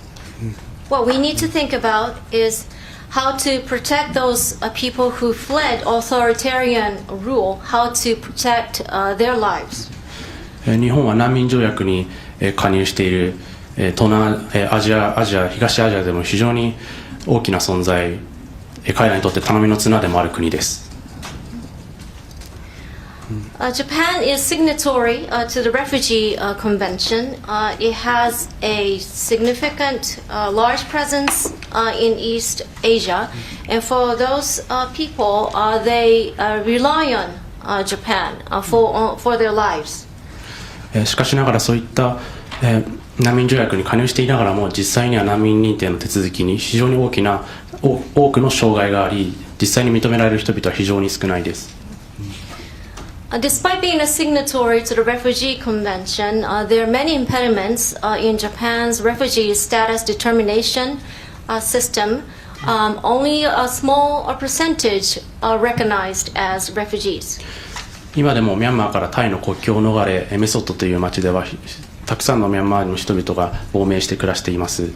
What we need to think about is how to protect those people who fled authoritarian rule, how to protect their lives. 日本は難民条約に加入している東南アジア、東アジアでも非常に大きな存在、彼らにとって頼みの綱でもある国です。Japan is signatory to the Refugee Convention. It has a significant, large presence in East Asia, and for those people, they rely on Japan for their lives. しかしながらそういった難民条約に加入していながらも実際には難民認定の手続きに非常に多くの障害があり、実際に認められる人々は非常に少ないです。Despite being a signatory to the Refugee Convention, there are many impediments in Japan's refugee status determination system. Only a small percentage are recognized as refugees. 今でもミャンマーからタイの国境を逃れ、メソッドという町ではたくさんのミャンマーの人々が亡命して暮らしています。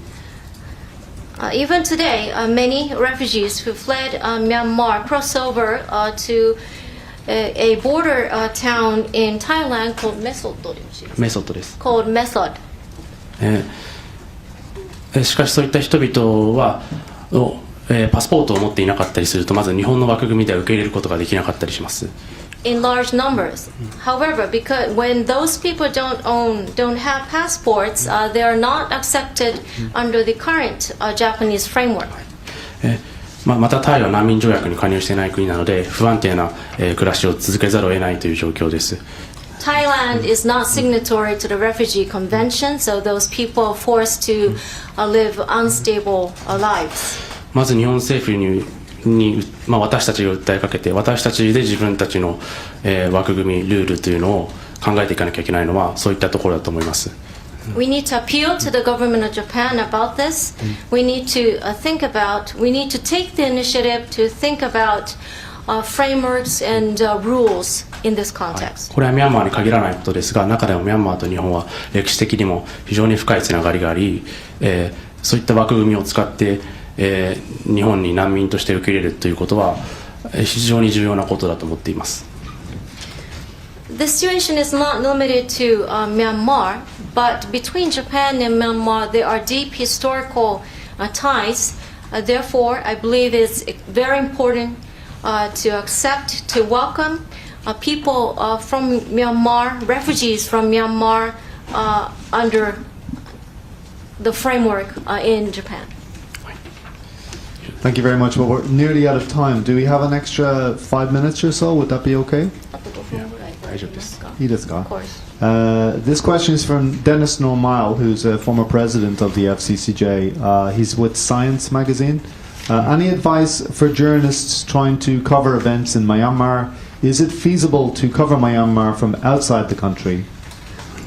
Even today, many refugees who fled Myanmar cross over to a border town in Thailand called Mesod メソッドです。called Mesod. しかしそういった人々はパスポートを持っていなかったりすると、まず日本の枠組みでは受け入れることができなかったりします。In large numbers. However, because when those people don't have passports, they are not accepted under the current Japanese framework. またタイは難民条約に加入していない国なので不安定な暮らしを続けざるを得ないという状況です。Thailand is not signatory to the Refugee Convention, so those people are forced to live unstable lives. まず日本政府に私たちが訴えかけて、私たちで自分たちの枠組み、ルールというのを考えていかなきゃいけないのはそういったところだと思います。We need to appeal to the government of Japan about this. We need to we need to take the initiative to think about frameworks and rules in this context. これはミャンマーに限らないことですが、中でもミャンマーと日本は歴史的にも非常に深いつながりがあり、そういった枠組みを使って日本に難民として受け入れるということは非常に重要なことだと思っています。The situation is not limited to Myanmar, but between Japan and Myanmar there are deep historical ties. Therefore, I believe it's very important to accept, to welcome people from Myanmar, refugees from Myanmar under the framework in Japan. Thank you very much. Well, we're nearly out of time. Do we have an extra 5 minutes or so? Would that be okay? Of course. This question is from Dennis Normile, who's a former president of the FCCJ. He's with Science magazine. Any advice for journalists trying to cover events in Myanmar? Is it feasible to cover Myanmar from outside the country?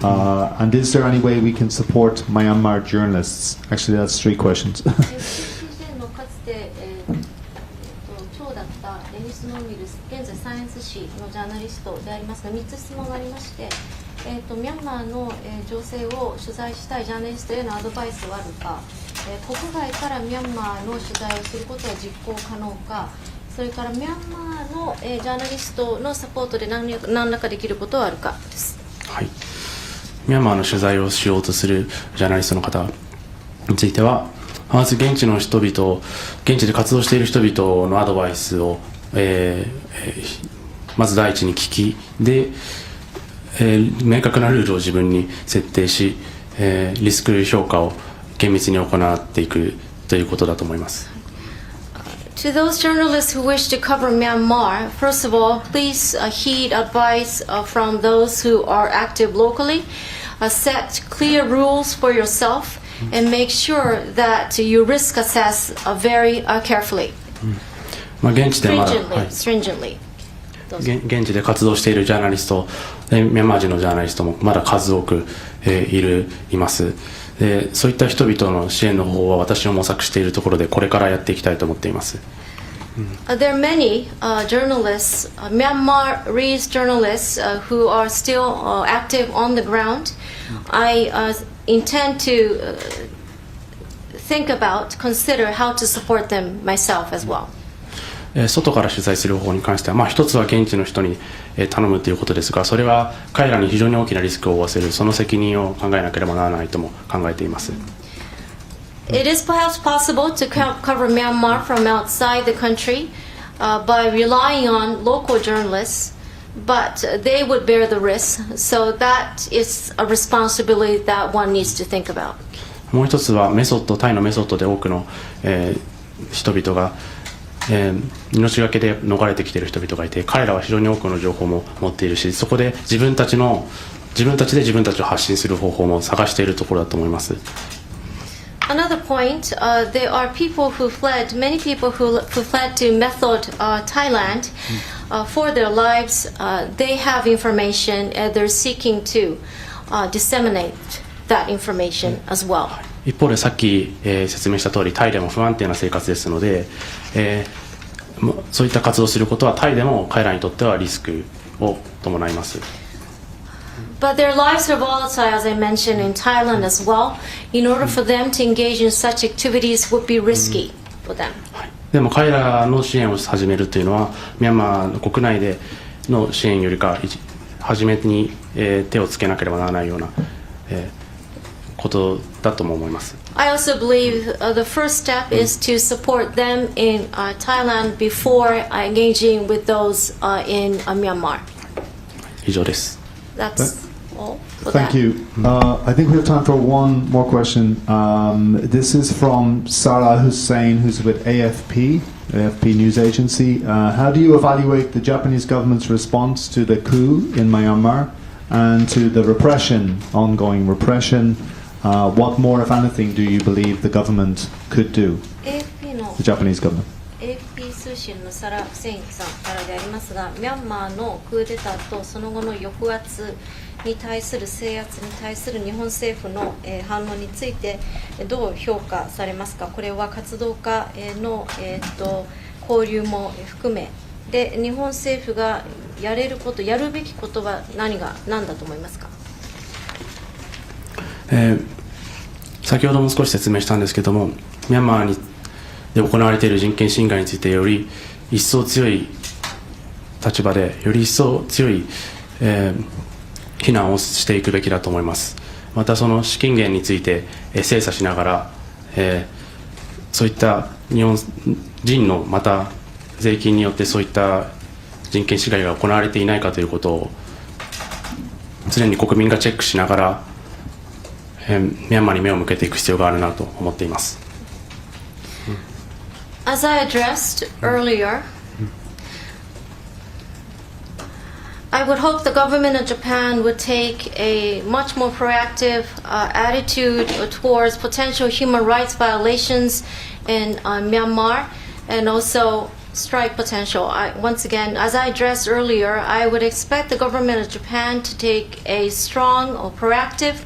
And is there any way we can support Myanmar journalists? Actually, that's 3 questions. 現在サイエンス誌のジャーナリストでありますが、3つ質問がありまして、ミャンマーの、情勢を取材したいジャーナリストへのアドバイスはあるか、国外からミャンマーの取材をすることは実行可能か、それからミャンマーの、ジャーナリストのサポートで何らかできることはあるかです。はい、ミャンマーの取材をしようとするジャーナリストの方、については、まず現地の人々、現地で活動している人々のアドバイスを、まず第一に聞き、で、明確なルールを自分に設定し、リスク評価を厳密に行っていくということだと思います。To those journalists who wish to cover Myanmar, first of all, please heed advice from those who are active locally. Set clear rules for yourself and make sure that you risk assess very carefully. 現地でまだ、stringently. 現地で活動しているジャーナリスト、ミャンマー人のジャーナリストもまだ数多く、います。で、そういった人々の支援の方法は私も模索しているところで、これからやっていきたいと思っています。There are many journalists, Myanmarese journalists who are still active on the ground. I intend to consider how to support them myself as well. 外から取材する方法に関しては、一つは現地の人に頼むということですが、それは彼らに非常に大きなリスクを負わせる、その責任を考えなければならないとも考えています。It is perhaps possible to cover Myanmar from outside the country by relying on local journalists, but they would bear the risk, so that is a responsibility that one needs to think about. もう一つはタイのメソッドで多くの、人々が、命がけで逃れてきている人々がいて、彼らは非常に多くの情報も持っているし、そこで自分たちで自分たちを発信する方法も探しているところだと思います。Another point, there are people who fled, many people who fled to Method, Thailand, for their lives. They have information and they're seeking to disseminate that information as well. 一方でさっき、説明した通り、タイでも不安定な生活ですので、そういった活動をすることはタイでも彼らにとってはリスクを伴います。But their lives are volatile, as I mentioned, in Thailand as well. In order for them to engage in such activities would be risky for them. でも彼らの支援を始めるというのは、ミャンマーの国内での支援よりか、初めに、手をつけなければならないような、ことだとも思います。I also believe the first step is to support them in Thailand before engaging with those in Myanmar. 以上です。That's all for Thank that. you. I think we have time for one more question. This is from Sarah Hussein, who's with AFP News Agency. How do you evaluate the Japanese government's response to the coup in Myanmar and to the ongoing repression? What more, if anything, do you believe the government could do? The Japanese government. AFP 通信のサラ・フセインさんからでありますが、ミャンマーのクーデターとその後の抑圧に対する制圧に対する日本政府の反応についてどう評価されますか。これは活動家の交流も含めで、日本政府がやるべきことは何だと思いますか。先ほども少し説明したんですけども、ミャンマーで行われている人権侵害についてより一層強い立場でより一層強い、非難をしていくべきだと思います。またその資金源について、精査しながら、そういった日本人のまた税金によってそういった人権侵害が行われていないかということを常に国民がチェックしながら、ミャンマーに目を向けていく必要があるなと思っています。As I addressed earlier, I would hope the government of Japan would take a much more proactive attitude towards potential human rights violations in Myanmar and also strike potential. Once again, as I addressed earlier, I would expect the government of Japan to take a strong or proactive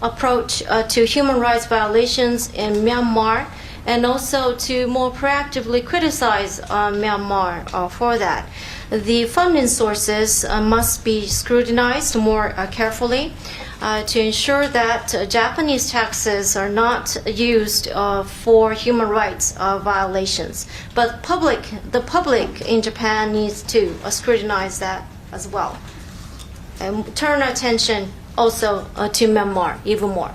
approach to human rights violations in Myanmar and also to more proactively criticize Myanmar for that. The funding sources must be scrutinized more carefully to ensure that Japanese taxes are not used for human rights violations. But the public in Japan needs to scrutinize that as well and turn attention also to Myanmar even more.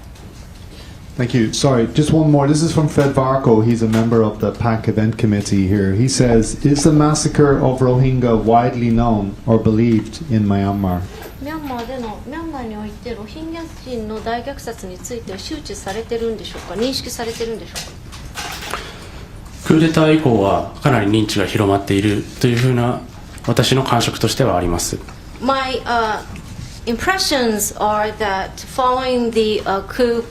Thank you. Sorry, just one more. This is from Fred Varco. He's a member of the PAC event committee here. He says, is the massacre of Rohingya widely known or believed in Myanmar? ミャンマーにおいてロヒンギャ人の大虐殺について周知されてるんでしょうか、認識されてるんでしょうか。クーデター以降はかなり認知が広まっているというふうな私の感触としてはあります。My impressions are that following the coup,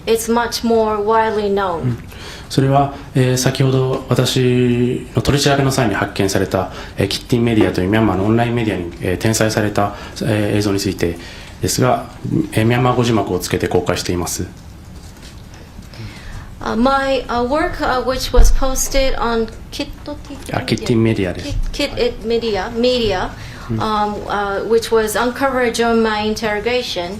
it's much more widely known. それは、先ほど私の取り調べの際に発見された、キッティンメディアというミャンマーのオンラインメディアに、転載された、映像についてですが、ミャンマー語字幕をつけて公開しています。My work, which was posted on Kitty Media です。Media, which was uncovered during my interrogation.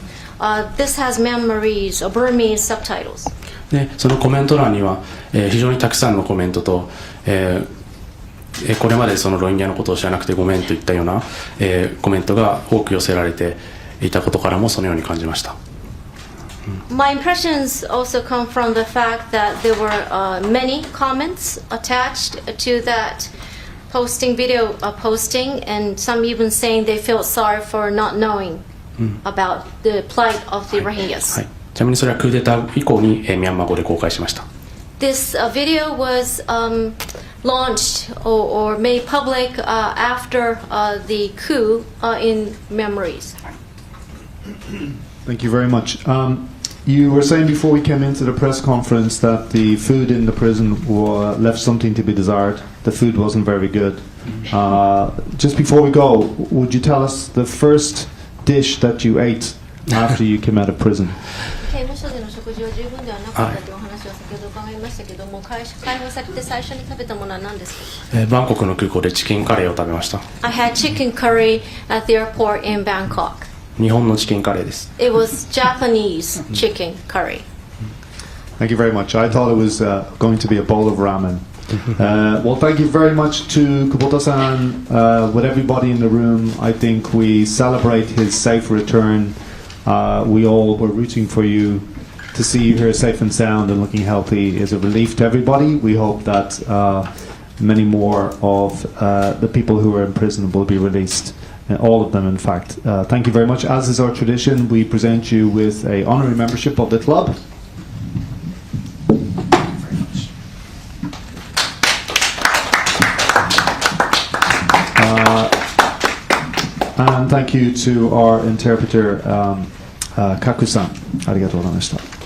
This has Myanmarese or Burmese subtitles. でそのコメント欄には、非常にたくさんのコメントと、これまでそのロヒンギャのことを知らなくてごめんといったような、コメントが多く寄せられていたことからもそのように感じました。My impressions also come from the fact that there were many comments attached to that video posting, and some even saying they felt sorry for not knowing about the plight of the Rohingyas. ちなみにそれはクーデター以降に、ミャンマー語で公開しました。This video was launched or made public after the coup in Myanmarese. Thank you very much. You were saying before we came into the press conference that the food in the prison left something to be desired. The food wasn't very good. Just before we go, would you tell us the first dish that you ate after you came out of prison? 刑務所での食事は十分ではなかったというお話を先ほど伺いましたけども、解放されて最初に食べたものは何ですか？バンコクの空港でチキンカレーを食べました。I had chicken curry at the airport in Bangkok. 日本のチキンカレーです。It was Japanese chicken curry. Thank you very much. I thought it was going to be a bowl of ramen. Well, thank you very much to Kubota-san, with everybody in the room. I think we celebrate his safe return. We all were rooting for you. To see you here safe and sound and looking healthy is a relief to everybody. We hope that many more of the people who are in prison will be released. All of them, in fact. Thank you very much. As is our tradition, we present you with an honorary membership of the club. And thank you to our interpreter, Kaku-san. ありがとうございました。